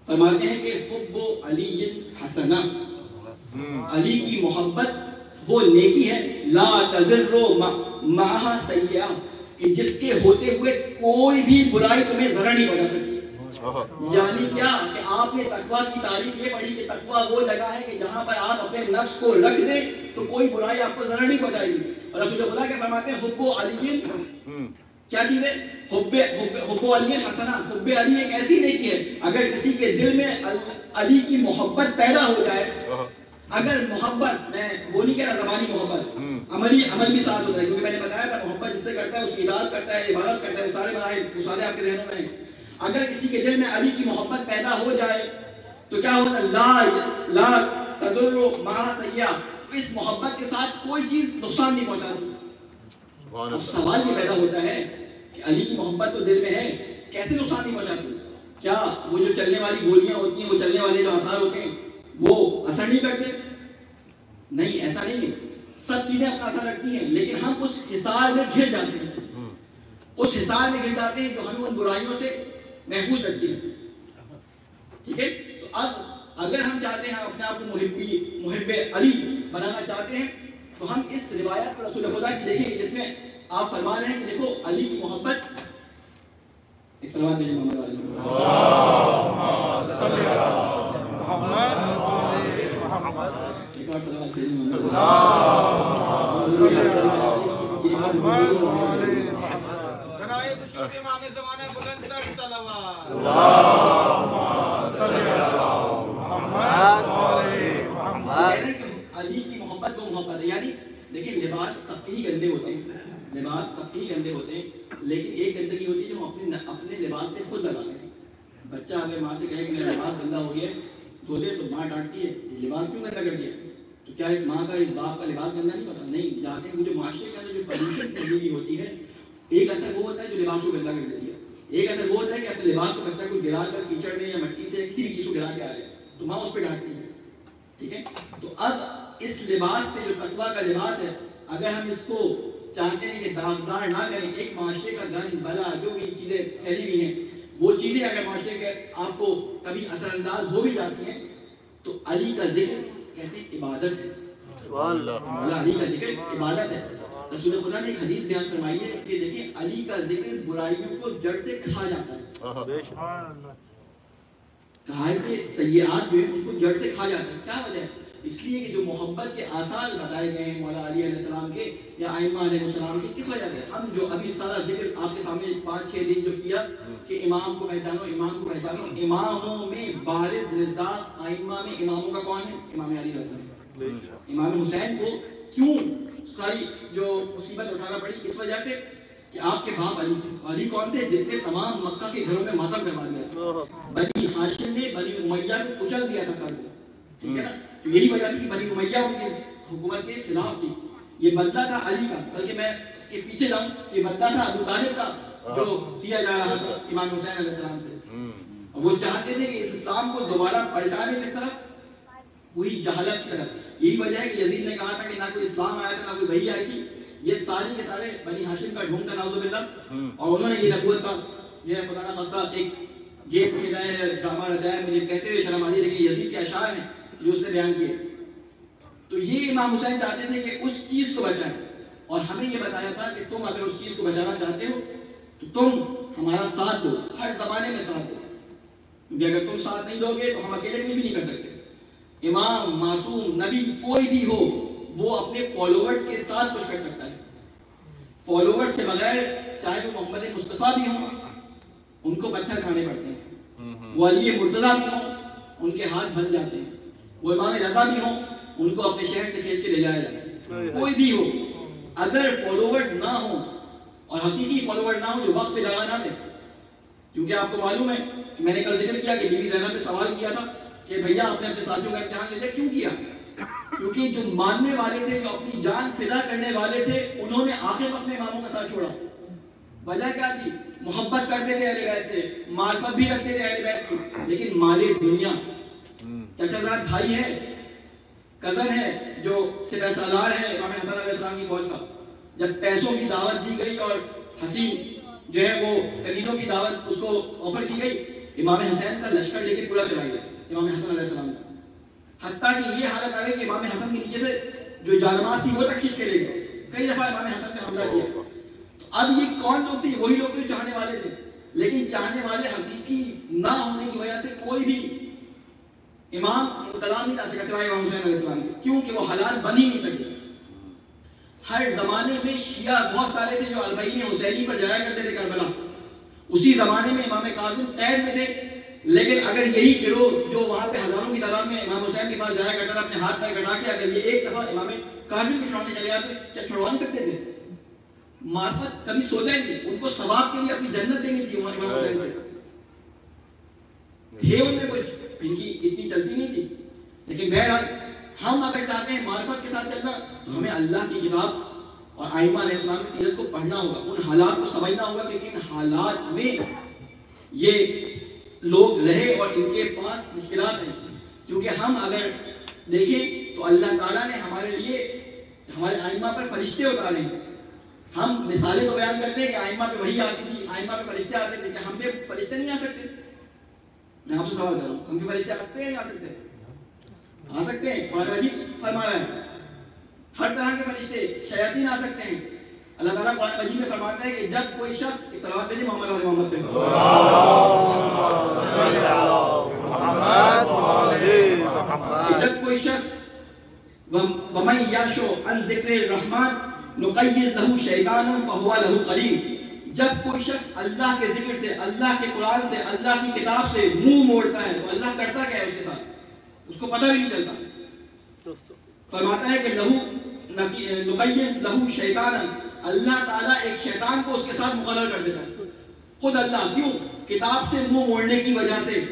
فرماتے ہیں کہ حب علی حسنہ، علی کی محبت وہ نیکی ہے، لا تضر معها سیئہ، کہ جس کے ہوتے ہوئے کوئی بھی برائی تمہیں ضرر نہیں پہنچا سکتی۔ یعنی کیا کہ آپ نے تقوی کی تعریف یہ پڑھی کہ تقوی وہ جگہ ہے کہ جہاں پر آپ اپنے نفس کو رکھ دیں تو کوئی برائی آپ کو ضرر نہیں پہنچائے گی۔ اور رسول خدا کے فرماتے ہیں حب علی، کیا چیز ہے؟ حب علی حسنہ، حب علی ایک ایسی نیکی ہے، اگر کسی کے دل میں علی کی محبت پیدا ہو جائے، اگر محبت، میں وہ نہیں کہہ رہا زبانی محبت، عمل بھی ساتھ ہوتا ہے، کیونکہ میں نے بتایا تھا محبت جس سے کرتا ہے اس کی اطاعت کرتا ہے، عبادت کرتا ہے، وہ سارے مراحل، وہ سارے آپ کے ذہنوں میں ہیں۔ اگر کسی کے دل میں علی کی محبت پیدا ہو جائے تو کیا ہوتا ہے؟ لا تضر معها سیئہ، اس محبت کے ساتھ کوئی چیز نقصان نہیں پہنچاتی۔ اب سوال یہ پیدا ہوتا ہے کہ علی کی محبت تو دل میں ہے، کیسے نقصان نہیں پہنچاتی؟ کیا وہ جو چلنے والی گولیاں ہوتی ہیں، وہ چلنے والے جو آثار ہوتے ہیں وہ اثر نہیں کرتے؟ نہیں، ایسا نہیں ہے، سب چیزیں اپنا اثر رکھتی ہیں، لیکن ہم اس حصار میں گھر جاتے ہیں، اس حصار میں گر جاتے ہیں جو ہمیں ان برائیوں سے محفوظ رکھتی ہیں، ٹھیک ہے۔ تو اب اگر ہم چاہتے ہیں اپنے آپ کو محب علی بنانا چاہتے ہیں تو ہم اس روایت پر رسول خدا کی دیکھیں جس میں آپ فرما رہے ہیں کہ دیکھو علی کی محبت، ایک سلوات دیں محمد علی ایک اور سلوات دیں علی کی محبت کو محبت ہے۔ یعنی دیکھیں لباس سب کے ہی گندے ہوتے ہیں، لباس سب کے ہی گندے ہوتے ہیں، لیکن ایک گندگی ہوتی ہے جو ہم اپنے لباس سے خود لگاتے ہیں. بچہ اگر ماں سے کہے کہ میرا لباس گندا ہو گیا دھو دے تو ماں ڈانٹتی ہے لباس کیوں گندا کر دیا. تو کیا اس ماں کا اس باپ کا لباس گندا نہیں ہوتا؟ نہیں. جاتے ہیں جو معاشرے کے اندر جو پولوشن پھیلی ہوتی ہے ایک اثر وہ ہوتا ہے جو لباس کو گندا کر دیتی ہے. ایک اثر وہ ہوتا ہے کہ اپنے لباس کو بچہ کو گرا کر کیچڑ میں یا مٹی سے کسی بھی چیز کو گرا کے آ جائے تو ماں اس پہ ڈانٹتی ہے. ٹھیک ہے. تو اب اس لباس پہ جو تقویٰ کا لباس ہے اگر ہم اس کو چاہتے ہیں کہ داغدار نہ کریں, ایک معاشرے کا گند بلا جو بھی چیزیں پھیلی ہوئی ہیں وہ چیزیں اگر معاشرے کے آپ کو کبھی اثر انداز ہو بھی جاتی ہیں تو علی کا ذکر کہتے ہیں عبادت ہے. مولا علی کا ذکر عبادت ہے. رسول خدا نے ایک حدیث بیان فرمائی ہے کہ دیکھیں علی کا ذکر برائیوں کو جڑ سے کھا جاتا ہے. کہا ہے کہ سیئات جو ہیں ان کو جڑ سے کھا جاتا ہے. کیا وجہ ہے؟ اس لیے کہ جو محبت کے آثار بتائے گئے ہیں مولا علی علیہ السلام کے یا ائمہ علیہ السلام کے, کس وجہ سے ہم جو ابھی سارا ذکر آپ کے سامنے 5-6 دن جو کیا کہ امام کو پہچانو امام کو پہچانو, اماموں میں بارز نزداد ائمہ میں اماموں کا کون ہے؟ امام علی علیہ السلام. امام حسین کو کیوں ساری جو مصیبت اٹھانا پڑی؟ اس وجہ سے کہ آپ کے باپ علی تھے. علی کون تھے؟ جس نے تمام مکہ کے گھروں میں ماتم کروا دیا. بنی ہاشم نے بنی امیہ کو کچل دیا تھا سر. ٹھیک ہے نا. تو یہی وجہ تھی کہ بنی امیہ ان کی حکومت کے خلاف تھی. یہ بدلہ تھا علی کا, بلکہ میں اس کے پیچھے جاؤں یہ بدلہ تھا ابو طالب کا جو دیا جا رہا تھا امام حسین علیہ السلام سے. وہ چاہتے تھے کہ اس اسلام کو دوبارہ پلٹانے کی طرف وہی جہالت کی طرف. یہی وجہ ہے کہ یزید نے کہا تھا کہ نہ کوئی اسلام آیا تھا نہ کوئی وحی آئی تھی, یہ ساری کے سارے بنی ہاشم کا ڈھونگ تھا نعوذ باللہ. اور انہوں نے یہ نبوت کا یہ خدا نہ خواستہ ایک گیم کھیلا ہے, ڈرامہ رچایا ہے, مجھے کہتے ہوئے شرم آتی ہے لیکن یزید کے اشعار ہیں جو اس نے بیان کیے. تو یہ امام حسین چاہتے تھے کہ اس چیز کو بچائیں اور ہمیں یہ بتایا تھا کہ تم اگر اس چیز کو بچانا چاہتے ہو تو تم ہمارا ساتھ دو, ہر زمانے میں ساتھ دو, کیونکہ اگر تم ساتھ نہیں دو گے تو ہم اکیلے بھی نہیں کر سکتے. امام معصوم نبی کوئی بھی ہو وہ اپنے فالوورز کے ساتھ کچھ کر سکتا ہے. فالوورز سے بغیر چاہے وہ محمد مصطفیٰ بھی ہوں ان کو پتھر کھانے پڑتے ہیں, وہ علی مرتضیٰ بھی ہوں ان کے ہاتھ بن جاتے ہیں, وہ امام رضا بھی ہوں ان کو اپنے شہر سے کھینچ کے لے جایا جاتا ہے. کوئی بھی ہو اگر فالوورز نہ ہوں اور حقیقی فالوور نہ ہوں جو وقت پہ لگا نہ دیں, کیونکہ آپ کو معلوم ہے کہ میں نے کل ذکر کیا کہ بی بی زینب نے سوال کیا تھا کہ بھیا آپ نے اپنے ساتھیوں کا امتحان لیتے کیوں کیا؟ کیونکہ جو ماننے والے تھے جو اپنی جان فدا کرنے والے تھے انہوں نے آخر وقت میں اماموں کا ساتھ چھوڑا. وجہ کیا تھی؟ محبت کرتے تھے اہل بیت سے, معرفت بھی رکھتے تھے اہل بیت کو, لیکن مال دنیا چچا زاد بھائی ہے, کزن ہے جو سپہ سالار ہے امام حسن علیہ السلام کی فوج کا, جب پیسوں کی دعوت دی گئی اور حسین جو ہے وہ کلیدوں کی دعوت اس کو آفر کی گئی, امام حسین کا لشکر لے کے پورا چلایا امام حسن علیہ السلام کا. حتیٰ کہ یہ حالت آ گئی کہ امام حسن کے نیچے سے جو جانماز تھی وہ تک کھینچ کے لے گئے. کئی دفعہ امام حسن نے حملہ کیا. تو اب یہ کون لوگ تھے؟ وہی لوگ جو چاہنے والے تھے, لیکن چاہنے والے حقیقی نہ ہونے کی وجہ سے کوئی بھی امام مطلع نہیں لا سکا سوائے امام حسین علیہ السلام کے, کیونکہ وہ حلال بن ہی نہیں سکے. ہر زمانے میں شیعہ بہت سارے تھے جو البعین حسینی پر جایا کرتے تھے کربلا, اسی زمانے میں امام کاظم قید میں تھے, لیکن اگر یہی گروہ جو وہاں پہ ہزاروں کی تعداد میں امام حسین کے پاس جایا کرتا تھا اپنے ہاتھ پیر کٹا کے, اگر یہ ایک دفعہ امام کاظم کو چھڑانے چلے جاتے کیا چھڑوا نہیں سکتے تھے؟ معرفت کبھی سوچا ہی نہیں, ان کو ثواب کے لیے اپنی جنت دینی تھی امام حسین سے, تھے ان میں کچھ ان کی اتنی چلتی نہیں تھی. لیکن بہرحال ہم اگر چاہتے ہیں معرفت کے ساتھ چلنا تو ہمیں اللہ کی کتاب اور ائمہ علیہ السلام کی سیرت کو پڑھنا ہوگا, ان حالات کو سمجھنا ہوگا کہ کن حالات میں یہ لوگ رہے اور ان کے پاس مشکلات ہیں. کیونکہ ہم اگر دیکھیں تو اللہ تعالیٰ نے ہمارے لیے ہمارے ائمہ پر فرشتے اتارے ہیں. ہم مثالیں تو بیان کرتے ہیں کہ ائمہ پہ وحی آتی تھی, ائمہ پہ فرشتے آتے تھے, کہ ہم پہ فرشتے نہیں آ سکتے؟ میں آپ سے سوال کر رہا ہوں, ہم پہ فرشتے آ سکتے ہیں یا آ سکتے ہیں؟ آ سکتے ہیں. قرآن مجید فرما رہا ہے ہر طرح کے فرشتے شیاطین آ سکتے ہیں. اللہ تعالیٰ قرآن مجید میں فرماتا ہے کہ جب کوئی شخص صلوات بھیجے محمد علیہ محمد پہ, کہ جب کوئی شخص وَمَن يَعْشُ عَن ذِكْرِ الرَّحْمَنِ نُقَيِّضْ لَهُ شَيْطَانًا فَهُوَ لَهُ قَرِينٌ. جب کوئی شخص اللہ کے ذکر سے, اللہ کے قرآن سے, اللہ کی کتاب سے منہ موڑتا ہے تو اللہ کرتا کیا ہے اس کے ساتھ اس کو پتہ بھی نہیں چلتا. فرماتا ہے کہ لہو نقیس لہو شیطانا, اللہ تعالیٰ ایک شیطان کو اس کے ساتھ مقرر کر دیتا ہے، خود اللہ، کیوں؟ کتاب سے منہ موڑنے کی وجہ سے،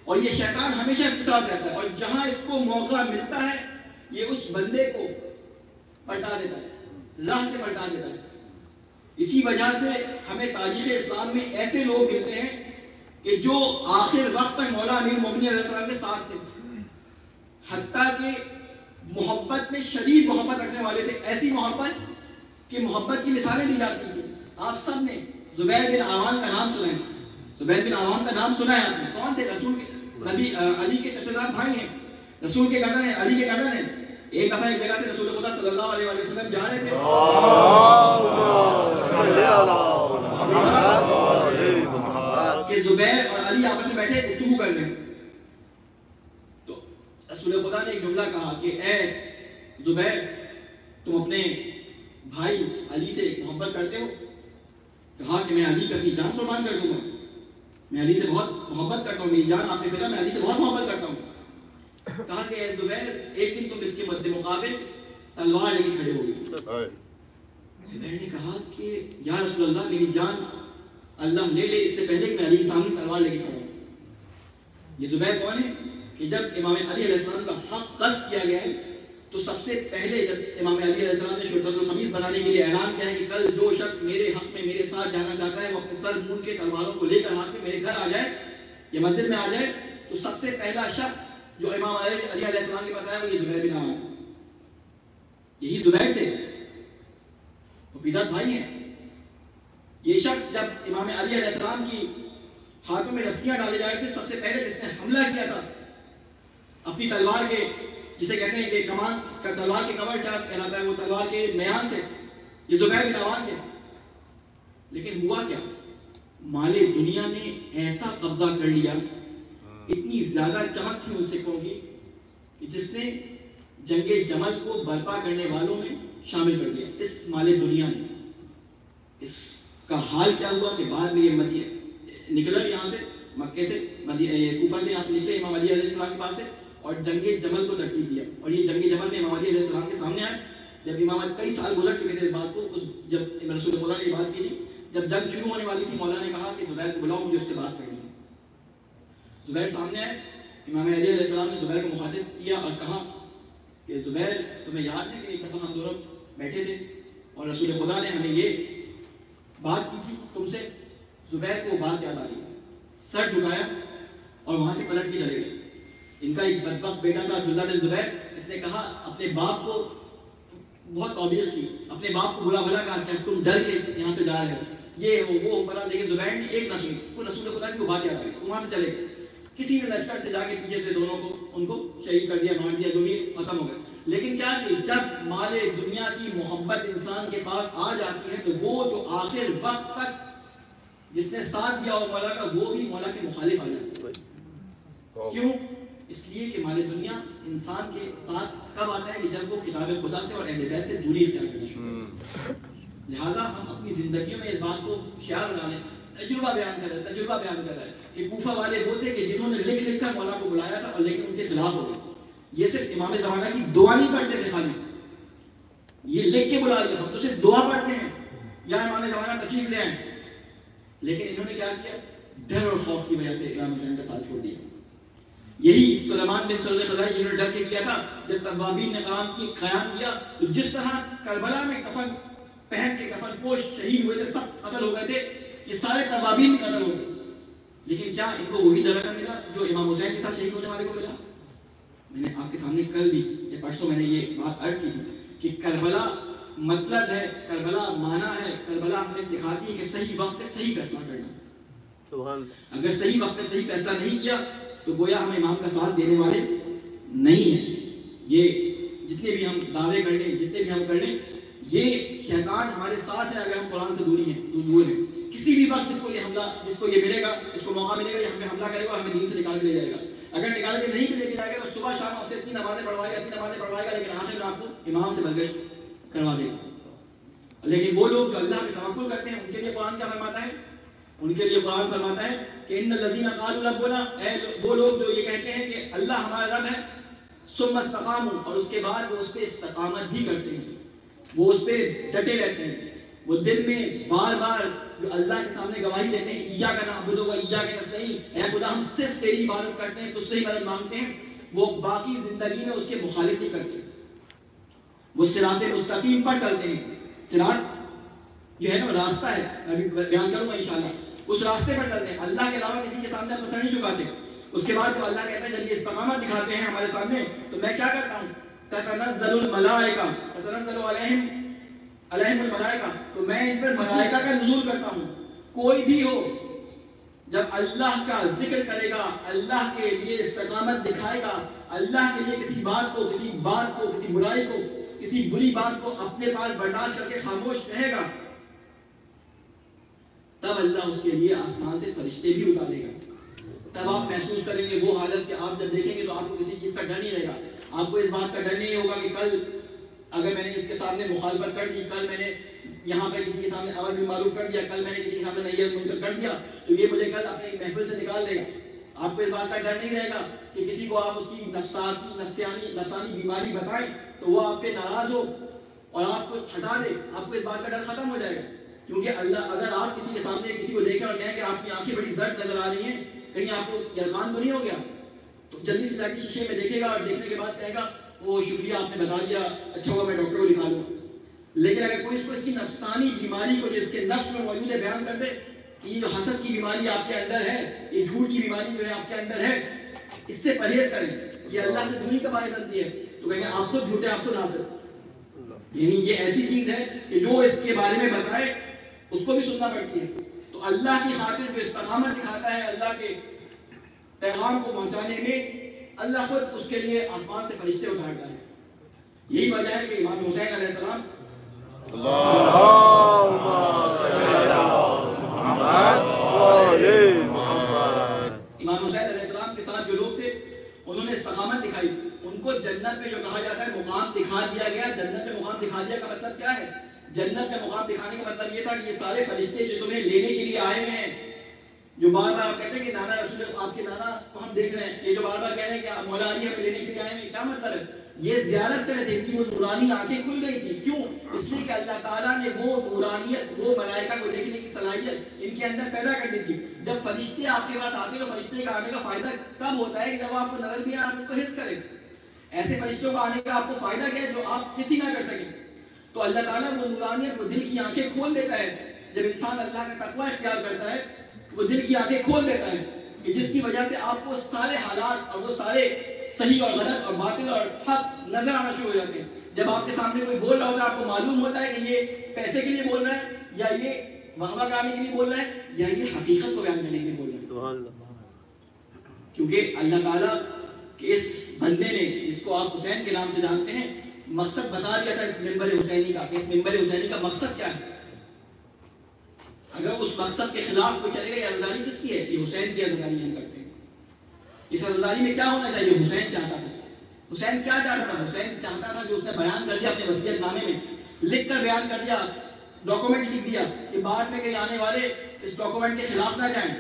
اور یہ شیطان ہمیشہ اس کے ساتھ رہتا ہے، اور جہاں اس کو موقع ملتا ہے یہ اس بندے کو پلٹا دیتا ہے، راہ سے پلٹا دیتا ہے۔ اسی وجہ سے ہمیں تاریخ اسلام میں ایسے لوگ ملتے ہیں کہ جو آخر وقت تک مولا امیر المومنین علیہ السلام کے ساتھ تھے، حتیٰ کہ محبت میں شدید محبت رکھنے والے تھے، ایسی محبت کہ محبت کی مثالیں دی جاتی تھیں۔ آپ سب نے زبیر بن عوام کا نام سنا ہے، زبیر بن عوام کا نام سنا ہے آپ نے؟ کون تھے؟ رسول کے نبی علی کے چچا زاد بھائی ہیں، رسول کے کزن ہیں، علی کے کزن ہیں۔ ایک دفعہ ایک جگہ سے رسول خدا صلی اللہ علیہ وسلم جا رہے تھے، کہ زبیر اور علی آپس میں بیٹھے گفتگو کر رہے ہیں، تو رسول خدا نے ایک جملہ کہا کہ اے زبیر، تم اپنے بھائی علی سے محبت کرتے ہو؟ کہا کہ میں علی پہ اپنی جان قربان کر دوں گا، میں علی سے بہت محبت کرتا ہوں، میری جان آپ نے پھیلا، میں علی سے بہت محبت کرتا ہوں۔ کہا کہ اے زبیر، ایک دن تم اس کے مد مقابل تلوار لے کے کھڑے ہو گئے۔ زبیر نے کہا کہ یا رسول اللہ، میری جان اللہ لے لے اس سے پہلے کہ میں علی کے سامنے تلوار لے کے کھڑا ہوں۔ یہ زبیر کون ہے کہ جب امام علی علیہ السلام کا حق قصد کیا گیا ہے تو سب سے پہلے جب امام علی علیہ السلام نے شرطۃ الخمیس بنانے کے لیے اعلان کیا ہے کہ کل جو شخص میرے حق میں میرے ساتھ جانا چاہتا ہے وہ اپنے سر مون کے تلواروں کو لے کر ہاتھ میں میرے گھر آ جائے یا مسجد میں آ جائے، تو سب سے پہلا شخص جو امام علی علیہ السلام کے پاس آیا وہ یہ زبیر بن عوام تھا۔ یہی زبیر تھے، وہ پیزا بھائی ہیں۔ یہ شخص جب امام علی علیہ السلام کی ہاتھوں میں رسیاں ڈالے جا رہے تھے، سب سے پہلے جس نے حملہ کیا تھا اپنی تلوار کے، جسے کہتے ہیں کہ کمان کا تلوار کے کور کیا کہلاتا ہے، وہ تلوار کے میان سے، یہ زبیر بن عوام تھے۔ لیکن ہوا کیا؟ مال دنیا نے ایسا قبضہ کر لیا، اتنی زیادہ چمک تھی ان سکوں کی کہ جس نے جنگ جمل کو برپا کرنے والوں میں شامل کر دیا اس مال دنیا نے۔ اس کا حال کیا ہوا کہ بعد میں یہ نکلا یہاں سے، مکے سے، کوفہ سے، یہاں سے نکلے امام علی علیہ السلام کے پاس سے اور جنگ جمل کو ترتیب دیا، اور یہ جنگ جمل میں امام علی علیہ السلام کے سامنے آئے۔ جب امام علی، کئی سال گزر چکے تھے اس بات کو، جب رسول خدا نے یہ بات کی تھی، جب جنگ شروع ہونے والی تھی، مولا نے کہا کہ زبیر کو بلاؤ، مجھے اس سے بات کرنی ہے۔ زبیر سامنے آئے، امام علی علیہ السلام نے زبیر کو مخاطب کیا اور کہا کہ زبیر، تمہیں یاد ہے کہ ایک دفعہ ہم دونوں بیٹھے تھے اور رسول خدا نے ہمیں یہ بات کی تھی تم سے؟ زبیر کو بات یاد آ رہی، سر جھکایا اور وہاں سے پلٹ کے چلے گئے۔ ان کا ایک بدبخت بیٹا تھا عبداللہ بن زبیر، اس نے کہا اپنے باپ کو بہت توبیخ کی، اپنے باپ کو برا بھلا کہا کہ تم ڈر کے یہاں سے جا رہے ہو، یہ وہ فلاں، لیکن زبیر نے ایک نہ سنی، وہ رسول خدا کی وہ بات یاد آ گئی، وہاں سے چلے گئے۔ کسی نے لشکر سے جا کے پیچھے سے دونوں کو ان کو شہید کر دیا، مار دیا، جو بھی ختم ہو گئے۔ لیکن کیا کہ جب مال دنیا کی محبت انسان کے پاس آ جاتی ہے تو وہ جو آخر وقت تک جس نے ساتھ دیا اور مولا کا، وہ بھی مولا کے مخالف آ جاتے ہیں۔ کیوں؟ اس لیے کہ مال دنیا انسان کے ساتھ کب آتا ہے کہ جب وہ کتاب خدا سے اور اہل بیت سے دوری اختیار کرنا شروع۔ لہٰذا ہم اپنی زندگیوں میں اس بات کو خیال بنا لیں، تجربہ بیان کر رہا ہے کہ کوفہ والے وہ تھے کہ جنہوں نے لکھ لکھ کر مولا کو بلایا تھا اور لیکن ان کے خلاف ہو گئے۔ یہ صرف امام زمانہ کی دعا نہیں پڑھتے تھے، خالی یہ لکھ کے بلا لیا، ہم تو صرف دعا پڑھتے ہیں یا امام زمانہ تشریف لے آئیں، لیکن انہوں نے کیا کیا؟ ڈر اور خوف کی وجہ سے امام حسین کا ساتھ چھوڑ دیا۔ یہی سلیمان بن سرد خزائی جنہوں نے ڈر کے کیا تھا، جب توابین نے قیام کیا تو جس طرح کربلا میں کفن پہن کے کفن پوش شہید ہوئے تھے، سب قتل ہو گئے تھے، یہ سارے توابین قتل ہو گئے، لیکن کیا ان کو وہی درجہ ملا جو امام حسین کے ساتھ شہید ہونے والے کو ملا؟ میں نے آپ کے سامنے کل بھی یا پرسوں میں نے یہ بات عرض کی تھی کہ کربلا مطلب ہے، کربلا معنی ہے، کربلا ہمیں سکھاتی ہے کہ صحیح وقت پہ صحیح فیصلہ کرنا۔ اگر صحیح وقت پہ صحیح فیصلہ نہیں کیا تو گویا ہم امام کا ساتھ دینے والے نہیں ہیں۔ یہ جتنے بھی ہم دعوے کر لیں، جتنے بھی ہم کر لیں، یہ شیطان ہمارے ساتھ ہے اگر ہم قرآن سے دور ہیں۔ کسی بھی وقت جس کو یہ ملے گا، اس کو موقع ملے گا، یہ ہم پہ حملہ کرے گا اور ہمیں دین سے نکال کے لے جائے گا۔ اگر نکال کے نہیں لے کے جائے گا تو صبح شام آپ سے اتنی نمازیں پڑھوائے گا، لیکن آخر میں آپ کو امام سے بلگش کروا دے گا۔ لیکن وہ لوگ جو اللہ پہ توکل کرتے ہیں، ان کے لیے قرآن کیا فرماتا ہے؟ ان کے لیے قرآن فرماتا ہے کہ ان الذین قالوا ربنا، وہ لوگ جو یہ کہتے ہیں کہ اللہ ہمارا رب ہے، ثم استقاموا، اور اس کے بعد وہ اس پہ استقامت بھی کرتے ہیں، وہ اس پہ ڈٹے رہتے ہیں، وہ دل میں بار بار جو اللہ کے سامنے گواہی دیتے ہیں ایاک نعبد و ایاک نستعین، اے خدا ہم صرف تیری عبادت کرتے ہیں، تجھ سے ہی مدد مانگتے ہیں، وہ باقی زندگی میں اس کے مخالف نہیں کرتے، وہ صراط مستقیم پر چلتے ہیں. صراط جو ہے نا راستہ ہے، ابھی بیان کروں گا انشاءاللہ، اس راستے پر چلتے ہیں، اللہ کے علاوہ کسی کے سامنے اپنا سر نہیں جھکاتے. اس کے بعد جو اللہ کہتا ہے جب یہ استقامت دکھاتے ہیں ہمارے سامنے تو میں کیا کرتا ہوں، تتنزل الملائکہ، تتنزل علیہم الملائکہ، تو میں ان پر ملائکہ کا نزول کرتا ہوں. کوئی بھی ہو جب اللہ کا ذکر کرے گا، اللہ کے لیے استقامت دکھائے گا، اللہ کے لیے کسی بات کو، کسی برائی کو، کسی بری بات کو اپنے پاس برداشت کر کے خاموش رہے گا، تب اللہ اس کے لیے آسمان سے فرشتے بھی اتارے گا. تب آپ محسوس کریں گے وہ حالت کہ آپ جب دیکھیں گے تو آپ کو کسی چیز کا ڈر نہیں رہے گا. آپ کو اس بات کا ڈر نہیں ہوگا کہ کل اگر میں نے اس کے سامنے مخالفت کر دی، کل میں نے یہاں پہ کسی کے سامنے امر بالمعروف کر دیا، کل میں نے کسی کے سامنے نہی عن المنکر کر دیا تو یہ مجھے کل اپنے محفل سے نکال دے گا. آپ کو اس بات کا ڈر نہیں رہے گا کہ کسی کو آپ اس کی نفسانی بیماری بتائیں تو وہ آپ پہ ناراض ہو اور آپ کو ہٹا دے. آپ کو اس بات کا ڈر ختم ہو جائے گا. کیونکہ اللہ اگر آپ کسی کے سامنے کسی کو دیکھیں اور کہیں کہ آپ کی آنکھیں بڑی زرد نظر آ رہی ہیں، کہیں آپ کو یلغان تو نہیں ہو گیا، تو جلدی سے جا کے شیشے میں دیکھے گا اور دیکھنے کے بعد کہے گا وہ شکریہ آپ نے بتا دیا، اچھا ہوا میں ڈاکٹر کو دکھا لوں. لیکن اگر کوئی اس کی نفسانی بیماری کو جو اس کے نفس میں موجود ہے بیان کر دے کہ یہ جو حسد کی بیماری آپ کے اندر ہے، یہ جھوٹ کی بیماری جو ہے آپ کے اندر ہے، اس سے پرہیز کریں، یہ اللہ سے دنیا کمائی بنتی ہے، تو کہیں گے آپ خود جھوٹے، آپ خود حسد. یعنی یہ ایسی چیز ہے کہ جو اس کے بارے میں بتائے اس کو بھی سننا پڑتی ہے. تو اللہ کی خاطر جو استقامت دکھاتا ہے اللہ کے پیغام کو پہنچانے میں، اللہ خود اس کے لیے آسمان سے فرشتے اتارتا ہے. یہی وجہ ہے کہ امام حسین علیہ السلام امام حسین علیہ السلام کے ساتھ جو لوگ تھے انہوں نے استقامت دکھائی. ان کو جنت میں جو کہا جاتا ہے مقام دکھا دیا گیا. جنت میں مقام دکھا دیا کا مطلب کیا ہے؟ جنت میں مقام دکھانے کا مطلب یہ تھا کہ یہ سارے فرشتے جو تمہیں لینے کے لیے آئے ہوئے ہیں، جو بار بار آپ کہتے ہیں کہ نانا رسول آپ کے نانا کو ہم دیکھ رہے ہیں، یہ جو بار بار کہہ رہے ہیں کہ مولا علی ہمیں لینے کے لیے آئے ہیں، کیا مطلب ہے؟ یہ زیارت کر رہے تھے کہ وہ نورانی آنکھیں کھل گئی تھی. کیوں؟ اس لیے کہ اللہ تعالیٰ نے وہ نورانیت، وہ ملائکہ کو دیکھنے کی صلاحیت ان کے اندر پیدا کر دی تھی. جب فرشتے آپ کے پاس آتے ہیں تو فرشتے کا آنے کا فائدہ کب ہوتا ہے کہ جب آپ کو نظر بھی آئے، آپ کو حس کریں. ایسے فرشتوں کا آنے کا آپ کو فائدہ کیا ہے جو آپ کسی نہ کر سکیں. تو اللہ تعالیٰ وہ نورانیت، وہ دل کی آنکھیں کھول دیتا ہے. جب انسان اللہ کا تقوی اختیار کرتا ہے وہ دل کی آنکھیں کھول دیتا ہے کہ جس کی وجہ سے آپ کو سارے حالات اور وہ سارے صحیح اور غلط اور باطل اور حق نظر آنا شروع ہو جاتے ہیں. جب آپ کے سامنے کوئی بول رہا ہوتا ہے آپ کو معلوم ہوتا ہے کہ یہ پیسے کے لیے بول رہا ہے یا یہ واہ کرنے کے لیے بول رہا ہے یا یہ حقیقت کو بیان کرنے کے لیے بول رہا ہے. کیونکہ اللہ تعالیٰ کہ اس بندے نے، جس کو آپ حسین کے نام سے جانتے ہیں، مقصد بتا دیا تھا اس ممبر حسینی کا کہ اس ممبر حسینی کا مقصد کیا ہے. اگر اس مقصد کے خلاف کوئی چلے گا، یہ عزاداری کس کی ہے؟ یہ حسین کی عزاداری ہم کرتے ہیں. اس عزاداری میں کیا ہونا چاہیے؟ حسین چاہتا تھا. حسین کیا چاہتا تھا؟ حسین چاہتا تھا جو اس نے بیان کر دیا اپنے وصیت نامے میں، لکھ کر بیان کر دیا، ڈاکومنٹ لکھ دیا کہ بعد میں کہیں آنے والے اس ڈاکومنٹ کے خلاف نہ جائیں.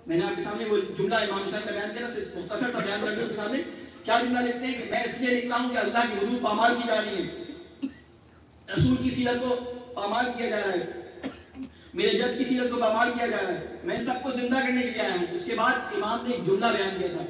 میں نے آپ کے سامنے وہ جملہ امام حسین کا بیان کیا نا، مختصر سا بیان کر دیا. کے سامنے کیا جملہ لکھتے ہیں کہ میں اس لیے لکھتا ہوں کہ اللہ کی حدود پامال کی جا رہی ہے، رسول کی سیرت کو پامال کیا جا رہا ہے، میرے جد کی سیرت کو پامال کیا جا رہا ہے، میں ان سب کو زندہ کرنے کے لیے آیا ہوں. اس کے بعد امام نے ایک جملہ بیان کیا تھا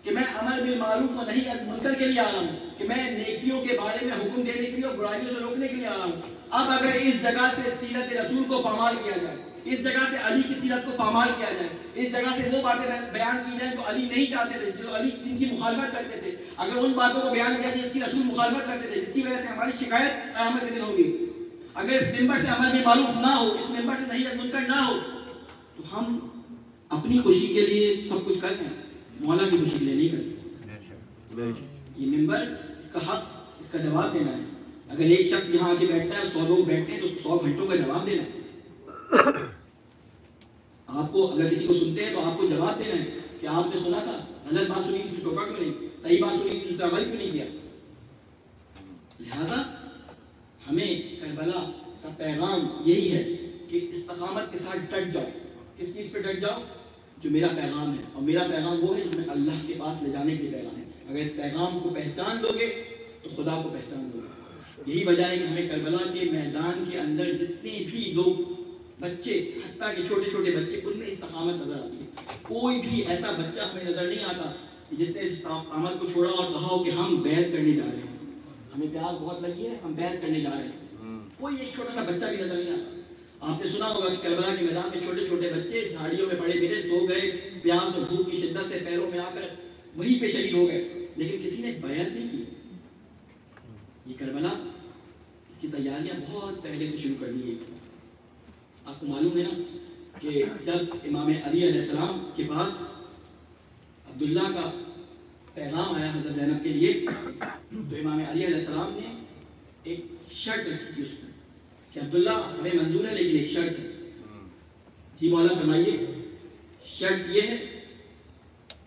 کہ میں امر بالمعروف و نہی عن المنکر کے لیے آ رہا ہوں، کہ میں نیکیوں کے بارے میں حکم دینے کے لیے اور برائیوں سے روکنے کے لیے آ رہا ہوں. اب اگر اس جگہ سے سیرت رسول کو پامال کیا جائے، اس جگہ سے علی کی سیرت کو پامال کیا جائے، اس جگہ سے وہ باتیں بیان کی جائیں جو علی نہیں چاہتے تھے، جو علی جن کی مخالفت کرتے تھے، اگر ان باتوں کو بیان کیا جائے جس کی رسول مخالفت کرتے تھے، جس کی وجہ سے ہماری شکایت قیامت کے دن ہوگی، اگر اس ممبر سے امر بالمعروف نہ ہو، اس ممبر سے نہی عن المنکر نہ ہو، تو ہم اپنی خوشی کے لیے سب کچھ کرتے ہیں، مولا کی خوشی کے لیے نہیں کرتے. یہ ممبر، اس کا حق، اس کا جواب دینا ہے. اگر ایک شخص یہاں آ کے بیٹھتا ہے، 100 لوگ بیٹھتے ہیں تو اس کو 100 گھنٹوں کا جواب دینا ہے. آپ کو اگر کسی کو سنتے ہیں تو آپ کو جواب دینا ہے کہ آپ نے سنا تھا، غلط بات سنی تھی تو ٹوکا کیوں نہیں، صحیح بات سنی تھی تو عمل کیوں نہیں کیا. لہذا ہمیں کربلا کا پیغام یہی ہے کہ استقامت کے ساتھ ڈٹ جاؤ. کس چیز پہ ڈٹ جاؤ؟ جو میرا پیغام ہے، اور میرا پیغام وہ ہے جو میں اللہ کے پاس لے جانے کے لیے پیغام ہے. اگر اس پیغام کو پہچان لو گے تو خدا کو پہچان لو گے. یہی وجہ ہے کہ ہمیں کربلا کے میدان کے اندر جتنے بھی لوگ بچے، حتیٰ کہ چھوٹے چھوٹے بچے، ان میں استقامت نظر آتی ہے۔ کوئی بھی ایسا بچہ ہمیں نظر نہیں آتا جس نے استقامت کو چھوڑا اور کہا ہو کہ ہم بیعت کرنے جا رہے ہیں، ہمیں پیاس بہت لگی ہے، ہم بیعت کرنے جا رہے ہیں۔ کوئی ایک چھوٹا سا بچہ بھی نظر نہیں آتا۔ آپ نے سنا ہوگا کہ کربلا کے میدان میں چھوٹے چھوٹے بچے جھاڑیوں میں پڑے گرے، سو گئے، پیاس اور بھوک کی شدت سے پیروں میں آ کر وہیں پہ شہید ہو گئے، لیکن کسی نے بیعت نہیں کی۔ یہ کربلا، اس کی تیاریاں بہت پہلے سے شروع کر دی گئی۔ آپ کو معلوم ہے نا کہ جب امام علی علیہ السلام کے پاس عبداللہ کا پیغام آیا حضرت زینب کے لیے، تو امام علی علیہ السلام نے ایک شرط رکھی تھی اس میں کہ عبداللہ ہمیں منظور ہے لیکن ایک شرط ہے۔ جی مولا فرمائیے۔ شرط یہ ہے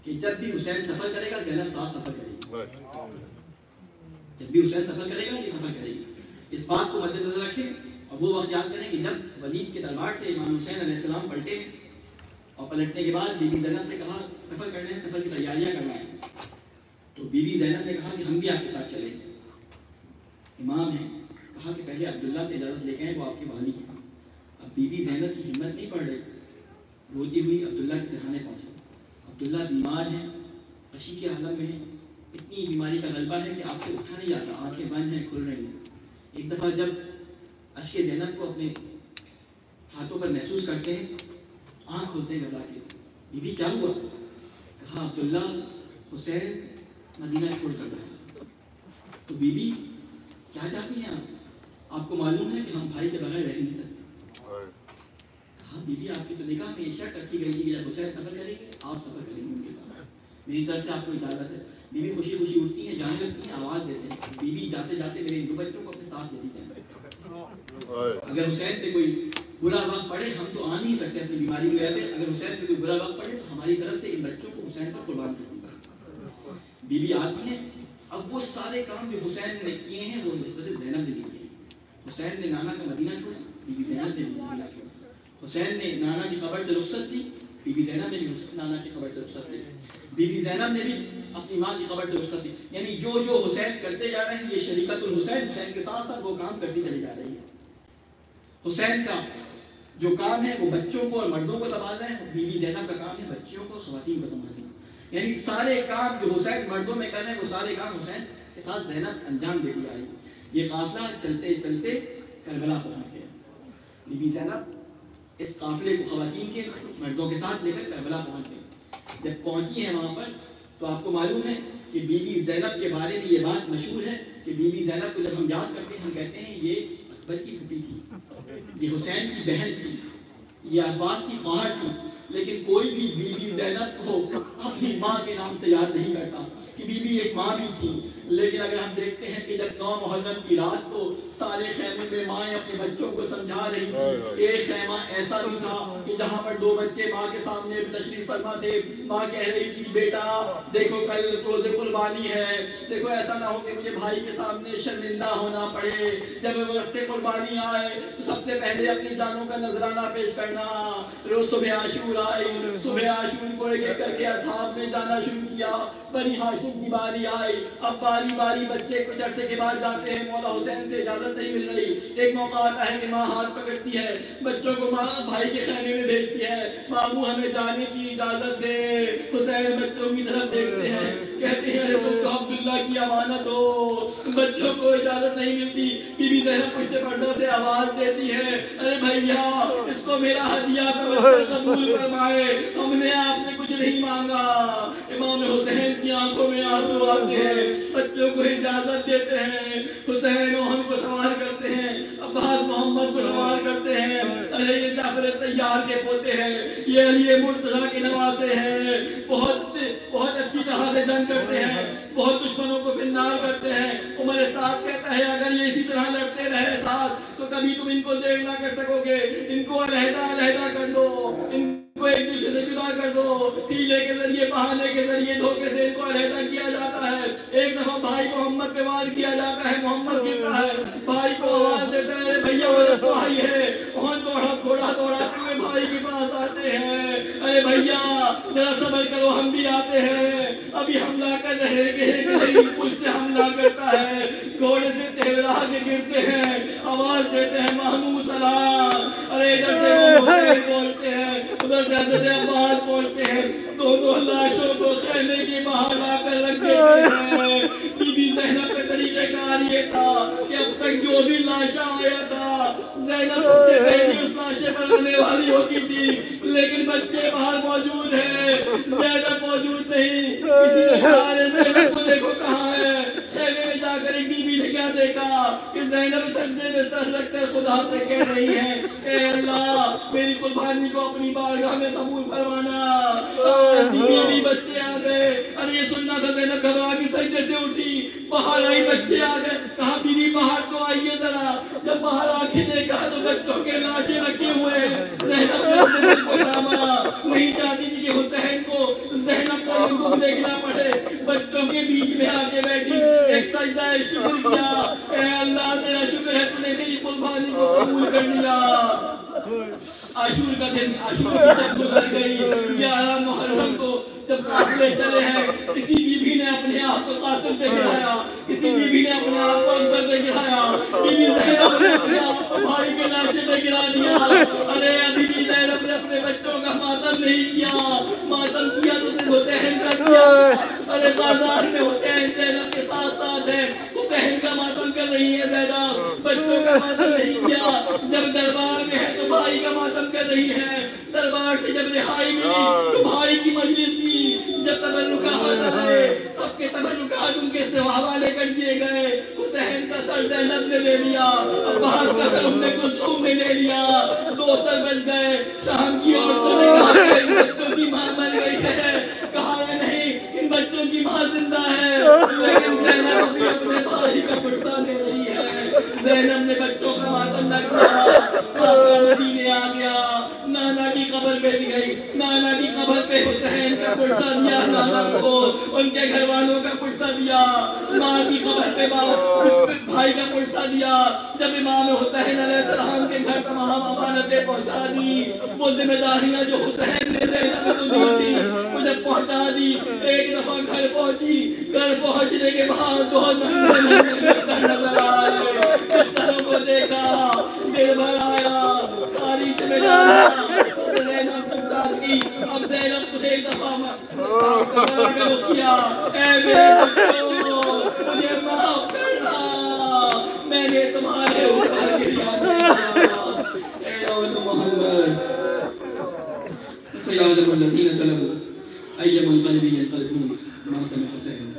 کہ جب بھی حسین سفر کرے گا زینب ساتھ سفر کرے گی۔ جب بھی حسین سفر کرے گا یہ سفر کرے گی۔ اس بات کو مد نظر رکھیں اور وہ وقت یاد کریں کہ جب ولید کے دربار سے امام حسین علیہ السلام پلٹے اور پلٹنے کے بعد بی بی زینب سے کہا سفر کرنا ہے، سفر کی تیاریاں کرنا ہے، تو بی بی زینب نے کہا کہ ہم بھی آپ کے ساتھ چلیں گے۔ امام ہیں، کہا کہ پہلے عبداللہ سے اجازت لے کے آئیں، وہ آپ کے والی ہیں۔ اب بی بی زینب کی ہمت نہیں پڑ رہی، روتی ہوئی عبداللہ کے سرحانے پہنچی۔ عبداللہ بیمار ہیں، غشی کے عالم میں ہیں، اتنی بیماری کا غلبہ ہے کہ آپ سے اٹھا نہیں جاتا، آنکھیں بند ہیں، کھل رہی ہیں۔ ایک دفعہ جب اشک زینب کو اپنے ہاتھوں پر محسوس کرتے ہیں، آنکھ کھولتے ہیں گھبرا کے، بی بی کیا ہوا؟ کہا عبداللہ حسین مدینہ چھوڑ کر جائے۔ تو بی بی کیا چاہتی ہیں آپ کو معلوم ہے کہ ہم بھائی کے بغیر رہ نہیں سکتے۔ کہا بی بی آپ کی تو نکاح میں یہ شرط رکھی گئی تھی کہ جب حسین سفر کریں گے آپ سفر کریں گے ان کے ساتھ، میری طرف سے آپ کو اجازت ہے۔ بی بی خوشی خوشی اٹھتی ہیں، جانے لگتی ہیں، آواز دیتے ہیں، بی بی جاتے جاتے میرے دو بچوں کو اپنے ساتھ لیتی ہیں۔ اگر حسین پہ کوئی برا وقت پڑے، ہم تو آ نہیں سکتے اپنی بیماری کی وجہ سے، اگر حسین پہ کوئی برا وقت پڑے تو ہماری طرف سے ان بچوں کو حسین پر قربان کر دیں۔ بی بی آتی ہیں، اب وہ سارے کام جو حسین نے کیے ہیں وہ حضرت زینب نے بھی کیے ہیں۔ حسین نے نانا کا مدینہ چھوڑا، بی بی زینب نے بھی مدینہ چھوڑا۔ حسین نے نانا کی قبر سے رخصت لی، بی بی زینب نے بھی نانا کی قبر سے رخصت لی۔ بی بی زینب نے بھی اپنی ماں کی قبر سے رخصت لی۔ یعنی جو جو حسین کرتے جا رہے ہیں، یہ شریکت الحسین، حسین کے ساتھ ساتھ وہ کام کرتی چلی جا رہی ہے۔ حسین کا جو کام ہے وہ بچوں کو اور مردوں کو سنبھالنا ہے، بی بی زینب کا کام ہے بچوں کو خواتین کو سنبھالنا۔ یعنی سارے کام جو حسین مردوں میں کر رہے ہیں وہ سارے کام حسین کے ساتھ زینب انجام دیتی آ رہی ہے۔ یہ قافلہ چلتے چلتے کربلا پہنچ گیا۔ بی بی زینب اس قافلے کو خواتین کے مردوں کے ساتھ لے کر کربلا پہنچ گئی۔ جب پہنچی ہیں وہاں پر تو آپ کو معلوم ہے کہ بی بی زینب کے بارے میں یہ بات مشہور ہے کہ بی بی زینب کو جب ہم یاد کرتے ہیں ہم کہتے ہیں یہ اکبر کی پھوپھی تھی، یہ حسین کی بہن تھی، یہ عباس کی خواہر تھی، لیکن کوئی بھی بی بی زینب کو اپنی ماں کے نام سے یاد نہیں کرتا کہ بی بی ایک ماں بھی تھی۔ لیکن اگر ہم دیکھتے ہیں کہ جب 9 محرم کی رات کو سارے خیمے میں مائیں اپنے بچوں کو سمجھا رہی تھی، ایک خیمہ ایسا بھی تھا کہ جہاں پر 2 بچے ماں کے سامنے تشریف فرما تھے، ماں کہہ رہی تھی بیٹا دیکھو کل روز قربانی ہے، دیکھو ایسا نہ ہو کہ مجھے بھائی کے سامنے شرمندہ ہونا پڑے، جب وقت قربانی آئے تو سب سے پہلے اپنی جانوں کا نذرانہ پیش کرنا۔ روز صبح عاشور آئی، صبح عاشور کو ایک ایک کر کے اصحاب نے جانا شروع کیا، بنی ہاشم کی باری آئی، اب باری باری بچے کچھ عرصے کے بعد جاتے ہیں، مولا حسین سے اجازت نہیں مل رہی، ایک موقع آتا ہے کہ ماں ہاتھ پکڑتی ہے، بچوں کو ماں بھائی کے خیمے میں بھیجتی ہے، ماموں ہمیں جانے کی اجازت دے۔ حسین بچوں کی طرف دیکھتے ہیں، کہتے ہیں تم تو عبداللہ کی امانت ہو، بچوں کو اجازت نہیں ملتی۔ بی بی زینب پشت پردہ سے آواز دیتی ہے ارے بھیا اس کو میرا ہدیہ سمجھ کر قبول فرمائے، ہم نے آپ سے کچھ نہیں مانگا۔ امام حسین کی آنکھوں میں آنسو آتے ہیں، بچوں کو اجازت دیتے ہیں، حسین اوہن کو سوار کرتے ہیں، عباس محمد کو سوار کرتے ہیں، ارے یہ جعفر طیار کے پوتے ہیں، یہ علی مرتضیٰ کے نواسے ہیں، بہت اچھی طرح سے جنگ کرتے ہیں، بہت دشمنوں کو فنار کرتے ہیں۔ عمر سعد کہتا ہے اگر یہ اسی طرح لڑتے رہے ساتھ تو کبھی تم ان کو زیر نہ کر سکو گے، ان کو علیحدہ کر دو، ان کو ایک دوسرے سے جدا کر دو، ہیلے کے ذریعے بہانے کے ذریعے دھوکے سے ان کو علیحدہ کیا جاتا ہے۔ ایک دفعہ بھائی محمد پہ وار کیا جاتا ہے، محمد گرتا ہے، بھائی کو آواز دیتا ہے بھیا مدد کو آئی ہے، گھوڑا دوڑاتے ہوئے بھائی کے پاس آتے ہیں، ارے بھیا ذرا صبر کرو ہم بھی آتے ہیں، ابھی حملہ کر رہے کہ پشت سے حملہ کرتا ہے، گھوڑے سے تیرا کے ہے. بی بی زینب کا طریقہ کار یہ تھا کہ اب تک جو بھی لاشاں آیا تھا زینب سب سے پہلی اس لاشے پر آنے والی ہوتی تھی, لیکن بچے باہر موجود ہیں, زینب موجود نہیں. کسی نے کہا زینب کو دیکھو کہاں ہے. خیمے میں جا کر ایک بی بی نے کیا دیکھا کہ زینب سجدے میں سر رکھ کر خدا سے کہہ رہی ہے, اے اللہ میری قربانی کو اپنی بارگاہ میں قبول فرمانا. بیوی بچے آ گئے. ارے یہ سننا تھا. زینب گھبرا کے سجدے سے اٹھی, باہر آئی, بچے آ گئے. کہا بیوی باہر تو آئیے ذرا. جب باہر آ کے دیکھا تو بچوں کے لاشیں رکھے ہوئے. زینب نے اپنے دل کو تھاما, نہیں چاہتی تھی کہ حسین کو زینب کا رنگ دیکھنا پڑے. بچوں کے بیچ میں آ کے بیٹھی, ایک سجدہ شکر کیا, اے اللہ تیرا شکر ہے تو نے میری قربانی کو قبول کر لیا. عاشور کا دن, عاشور کی شب گزر گئی. 11 محرم کو جب قافلے چلے ہیں, کسی بیوی نے اپنے آپ کو قاسم پہ گرایا, کسی بیوی نے اپنے آپ کو اکبر پہ گرایا, بیوی زینب نے اپنے آپ کو بھائی کے لاشے پہ گرا دیا. ارے بیوی زینب نے اپنے بچوں کا ماتم نہیں کیا, ماتم کیا تو صرف حسین کا کیا. ارے بازار میں حسین زینب کے ساتھ ساتھ ہے, حسین کا ماتم کر رہی ہے زینب, بچوں کا ماتم نہیں کیا. جب دربار میں ہے تو بھائی کا ماتم کر رہی ہے, دربار سے جب رہائی ملی تو بھائی کی مجلس کی. جب تبرکات آئے, سب کے تبرکات ان کے حوالے کر دیے گئے. حسین کا سر زینب نے لے لیا, عباس کا سر ام کلثوم نے لے لیا. 2 سر بچ گئے. شام کی عورتوں نے کہا کہ ان بچوں کی ماں مر گئی ہے. کہا نہیں, ان بچوں کی ماں زندہ ہے. لیکن زینب ابھی اپنے بھائی کا پرسہ لے رہی ہے. زینب نے بچوں کا ماتم نہ کیا. قافلہ مدینے آ گیا. نانا کی قبر پہ بھی گئی, نانا کی قبر پہ حسین کا پرسہ دیا نانا کو, ان کے گھر والوں کا پرسہ دیا. ماں کی قبر پہ بھائی کا پرسہ دیا. جب امام حسین علیہ السلام کے گھر تمام امانتیں پہنچا دی, وہ ذمہ داریاں جو حسین نے زینب کو دی تھی وہ جب پہنچا دی. ایک دفعہ گھر پہنچی, گھر پہنچنے کے بعد 2 ننھے بستر نظر آئے. بستروں کو دیکھا, دل بھر آیا. ساری ذمہ داریاں زینب کو ڈال کی. اب زینب کو ایک دفعہ کیا, اے میرے بچوں مجھے معاف کرنا, میں نے تمہارے اوپر گریا دیا. اے اول محمد سیادت الذین ظلموا ایم القلب ينقلبون ماتم حسین.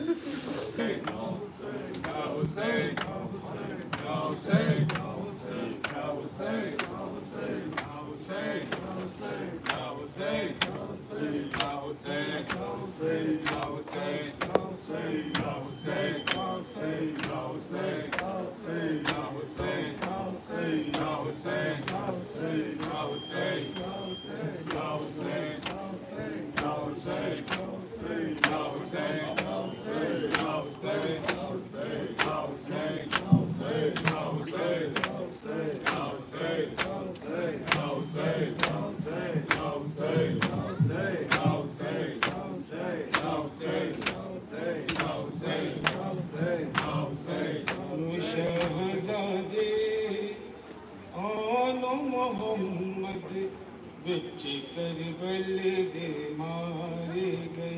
کربل دے مارے گئے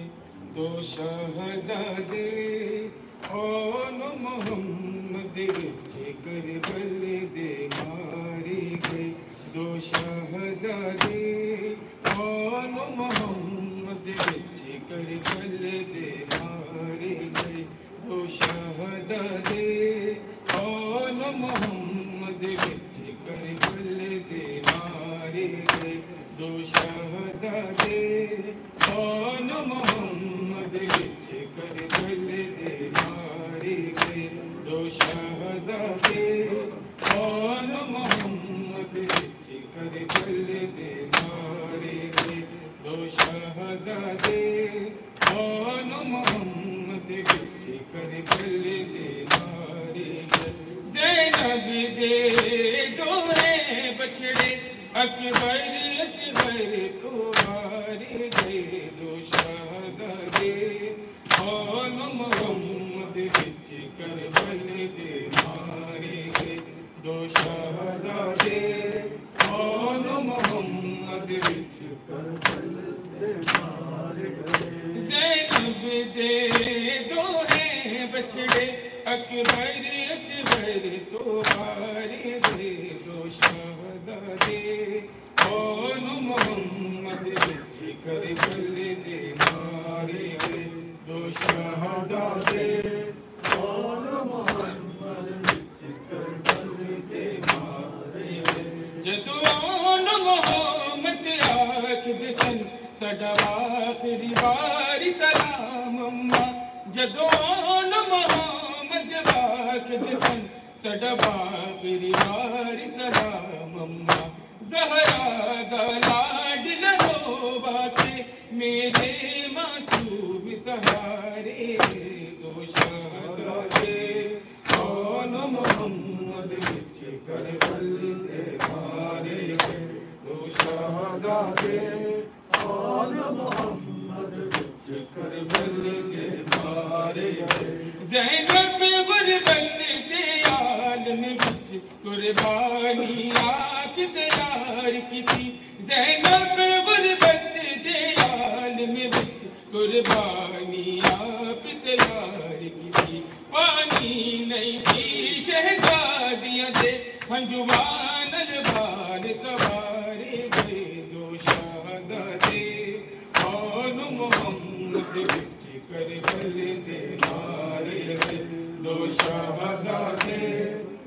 2 شہزادے, آن محمد بچ کربل دے مارے گئے 2 شہزادے, آن محمد بچ کربل دے مارے گئے 2 شہزادے, آن محمد بچ کربل دے مارے گئے 2 شہزادے, آن محمد بچ کربل دے مارے گئے 2 شہزادے, آن محمد بچ کربل دے مارے گئے 2 شہزادے, آن محمد بچ کربل دے مارے گئے. زینب دے 2 بچڑے اکبر اصغر کو مارے گئے 2 شہزادے, آن محمد بچ کربل دے مارے گئے 2 شہزادے, آن محمد بچ کربل دے مارے گئے. زینب دے 2 بچھڑے اکبر اصغر تو بارے دے دو شہزادے کون محمد بچ کر بل دے مارے دے دو شہزادے کون محمد بچ کر بل دے مارے دے جدو آن محمد آکھ دسن سڈا آخری باری سلام اماں جدو آن محمد آکھ دسن سڈا آخری باری سلام اماں زہرا دا لاڈ لو باکے میرے معصوم سہارے دو شہزادے کون محمد بچ کر بل دے مارے دو شہزادے کون محمد بچ کر بل دے مارے زینب غربت دے عالم بچ قربانی آپ تیار کی تھی زینب غربت دے عالم بچ قربانی آپ تیار کی تھی پانی نہیں سی شہزادیاں دے ہنجوان البال سوارے دے دو شہزادے کون محمد بچ کر بل دے مارے دے دو شہزادے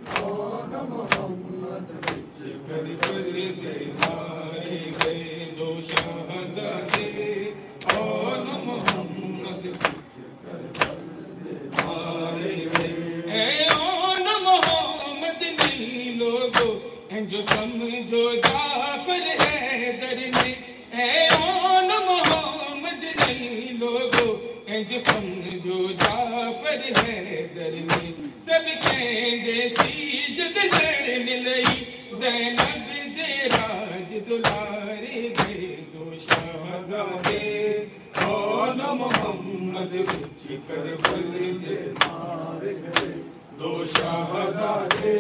کون محمد بچ کر بل دے مارے گئے دو شہزادے کون محمد بچ کر بل دے مارے گئے اے اون محمد نہیں لوگو جو سمجھو جعفر حیدر نے اے اون محمد نہیں لوگو جو سمجھو جعفر حیدر نے سب کہندے سی جد لڑن لئی زینب دے راج دلارے دے دو شہزادے کون محمد بچ کر بل دے مارے گئے دو شہزادے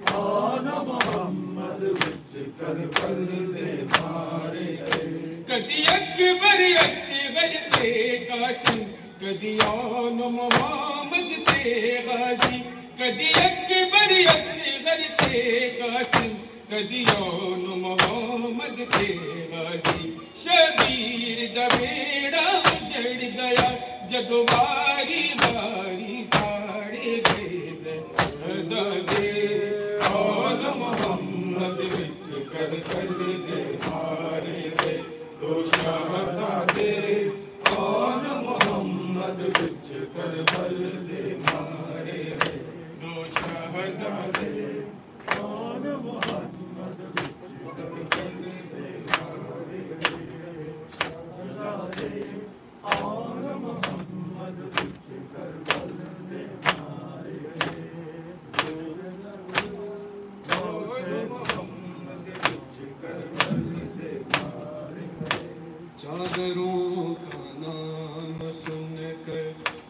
کون محمد بچ کر بل دے مارے گئے کدی اکبر اصغر تے قاسم کدی آن محمد تے غازی کدی اکبر اصغر تے قاسم کدی آن محمد تے غازی شبیر دا بیڑا اجڑ گیا جدو باری باری ساڑے گئے شہزادے کون محمد بچ کر بل دے مارے گئے دو شہزادے کون محمد بچ کر بل دے مارے گئے دو شہزادے کون محمد بچ کر بل دے مارے گئے دو شہزادے کون محمد بچ کر بل دے مارے گئے کون محمد بچ کر بل دے مارے گئے چادروں کا نام سن کر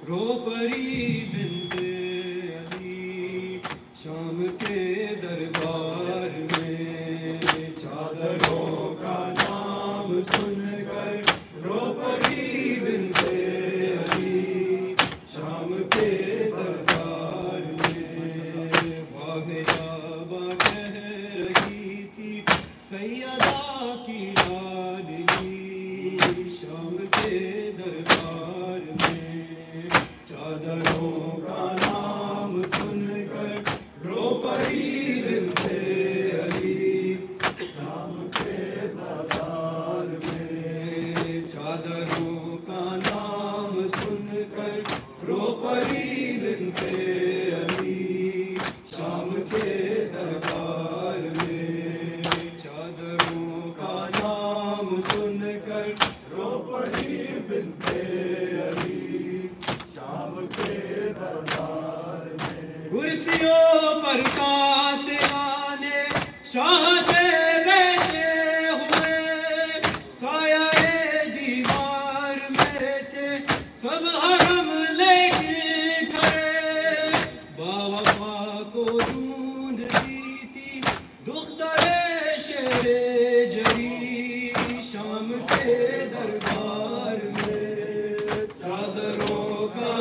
رو پری بنت علی شام کے دربار میں چادروں کا نام سن کر رو پری بنت علی شام کے دربار میں واحدہ کہہ رہی تھی سیدہ کی لاڈلی شام کے دربار میں چادروں کا نام سن کر رو پری بنت علی شام کے دربار میں چادروں کا نام سن کر رو پری بنت علی شام کے دربار میں چادروں کا نام سن کر رو پری بنت علی شام کے دربار میں کرسیوں پر قاتلانے شاہ سے بیٹھے ہوئے سایہ دیوار میں تھے سب حرم لے کے کھڑے باوفا کو ڈھونڈتی تھی دختر شہر جری شام کے دربار میں چادروں کا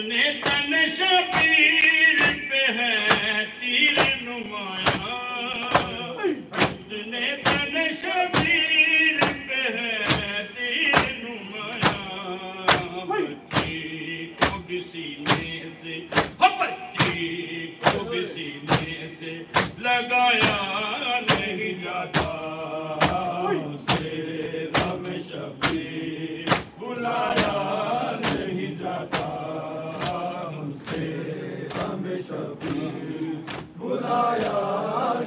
اتنے تن شبیر پہ ہے تیر نمایاں، اتنے تن شبیر پہ ہے تیر نمایاں، بچی کو بھی سینے سے، بچی کو بھی سینے سے لگایا نہیں جاتا، اسے غم شبیر بلایا نہیں جاتا، اسے غم شبیر بلایا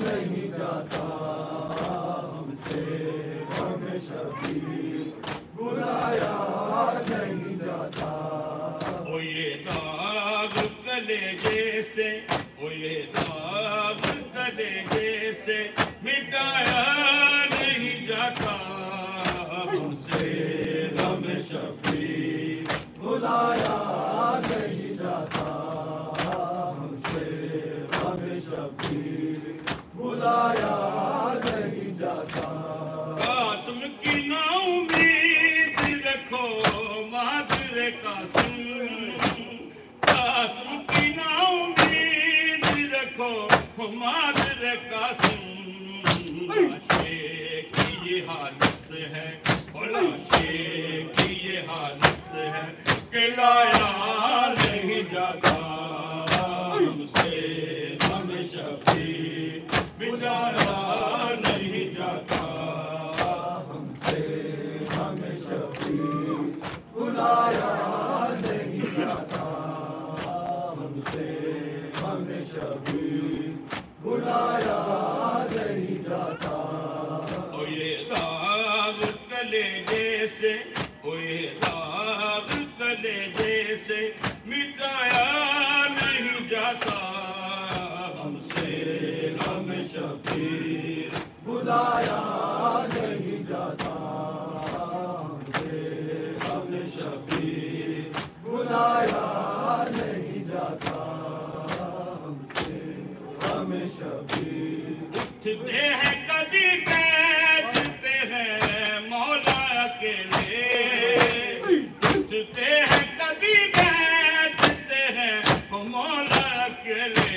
نہیں جاتا، اسے غم شبیر بلایا نہیں جاتا۔ او یہ داغ کلیجے سے، او یہ داغ کلیجے سے مٹایا نہیں جاتا، ہم سے غم شبیر بلایا نہیں جاتا، ہم سے غم شبیر بلایا نہیں جاتا۔ قاسم کی نا امید رکھو مادر قاسم، قاسم کی نا امید رکھو مادر قاسم، لاشے کی یہ حالت ہے، لاشے کی یہ حالت ہے کہ لایا نہیں جاتا، ہم سے غم شبیر بلایا نہیں جاتا، ہم سے غم شبیر بلایا نہیں جاتا، ہم سے غم شبیر بلایا نہیں جاتا۔ او یہ داغ کلیجے سے، او یہ داغ کلیجے سے مٹایا نہیں جاتا، ہم سے غم شبیر بلایا نہیں جاتا، ہم سے غم شبیر بلایا نہیں جاتا، ہم سے غم شبیر۔ اٹھتے ہیں کبھی بیٹھتے ہیں مولا اکیلے، اٹھتے ہیں کبھی بیٹھتے ہیں مولا اکیلے،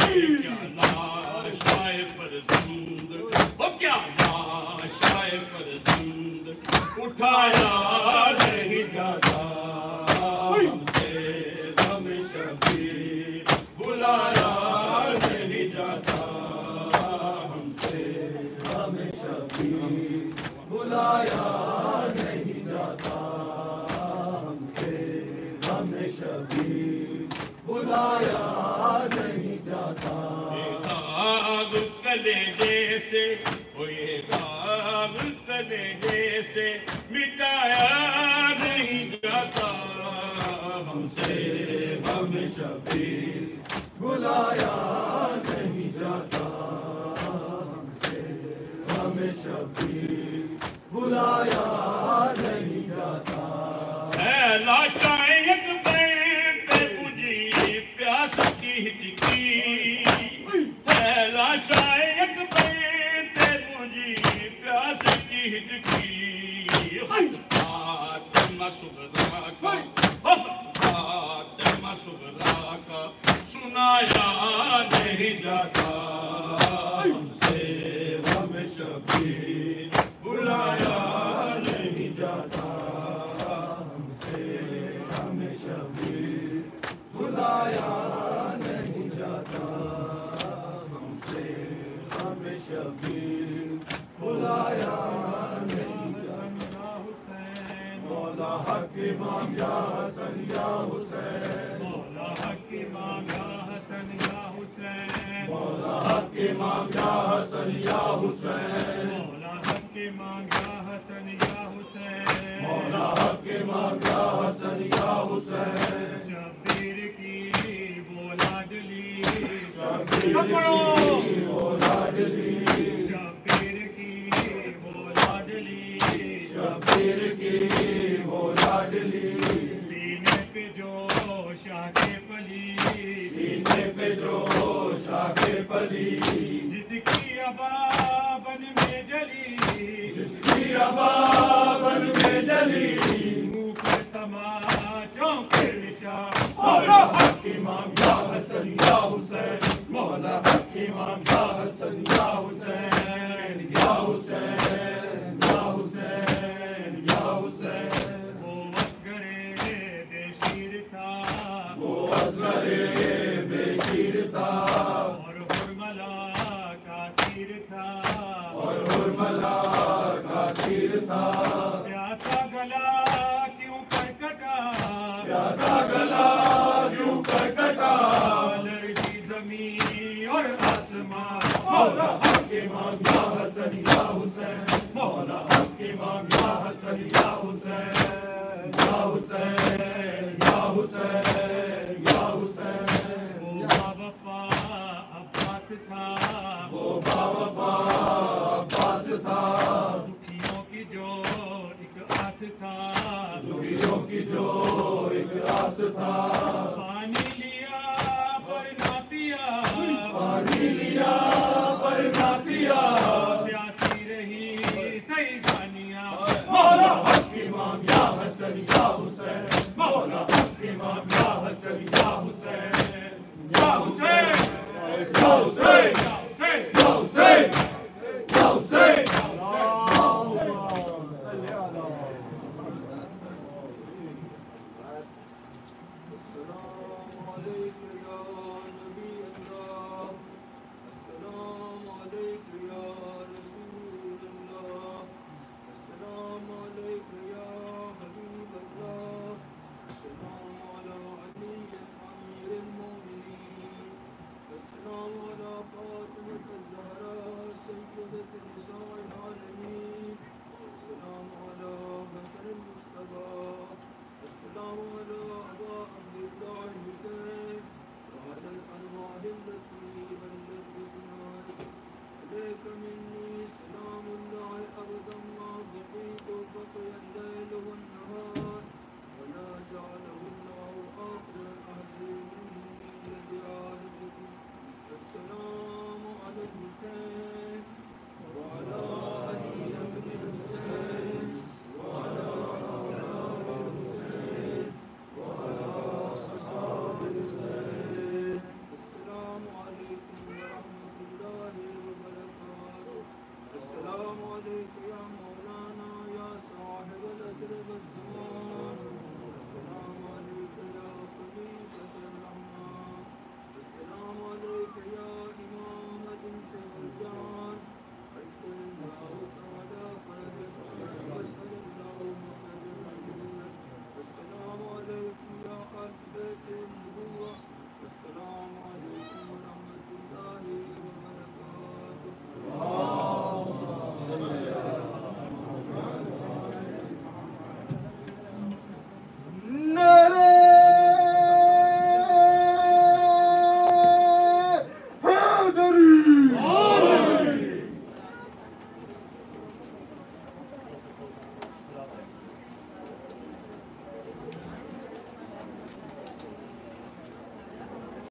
کیا لاشائے فرزند، وہ کیا لاشائے فرزند اٹھایا نہیں جاتا، ہم سے غم شبیر بلایا نہیں جاتا، ہم سے غم شبیر بلایا نہیں جاتا، ہم سے غم شبیر بلایا نہیں جاتا۔ داغ کلیجے سے، او یہ داغ کلیجے سے مٹایا نہیں جاتا، ہم سے غم شبیر بلایا نہیں جاتا، ہم سے غم شبیر بلایا نہیں جاتا۔ اے لاشائیں ایک بین پہ بجھی پیاس کی ہچکی، اے لاشائیں ایک بین پہ بجھی پیاس کی ہچکی، فاطمہ صغرا کا، فاطمہ صغرا کا سنایا نہیں جاتا، ہم سے غم شبیر بلایا نہیں جاتا، ہم سے غم شبیر بلایا نہیں جاتا، ہم سے غم شبیر بلایا نہیں جاتا۔ مولا حق امام یا حسن یا حسین، مولا حق امام یا حسن یا حسین، مولا حق امام یا حسن یا حسین، مولا حق امام یا حسن یا حسین، مولا حق امام یا حسن یا حسین، شبیر کی وہ لاڈلی، شبیر کی وہ لاڈلی، شبیر کی وہ لاڈلی، شبیر کی وہ لاڈلی، سینے پہ جو شاہ کے پلی، سینے پہ جو شاہ کے پلی، جس کی ابا بن میں جلی، جس کی ابا بن میں جلی، منہ پر تماچوں کے نشان، امام یا حسن یا حسین مولا حق امام یا حسن یا حسین یا حسین یا حسین یا حسین وہ اصغر بے شیر تھا وہ اصغر بے شیر تھا اور حرملا کا تیر تھا اور حرملا کا تیر تھا پیاسا گلا کیوں کرکٹا پیاسا گلا کیوں کرکٹا لرزی زمین اور آسمان مولا حق امام یا حسن یا حسین مولا حق امام یا حسن یا حسین یا حسین یا حسین یا حسین وہ باوفا عباس تھا وہ باوفا عباس تھا دکھیوں کی جو ایک آس تھا دکھیوں کی جو ایک آس تھا پانی لیا پر نہ پیا پانی لیا پر نہ پیا پیاسی رہی سیدانیاں مولا حق امام یا حسن یا حسین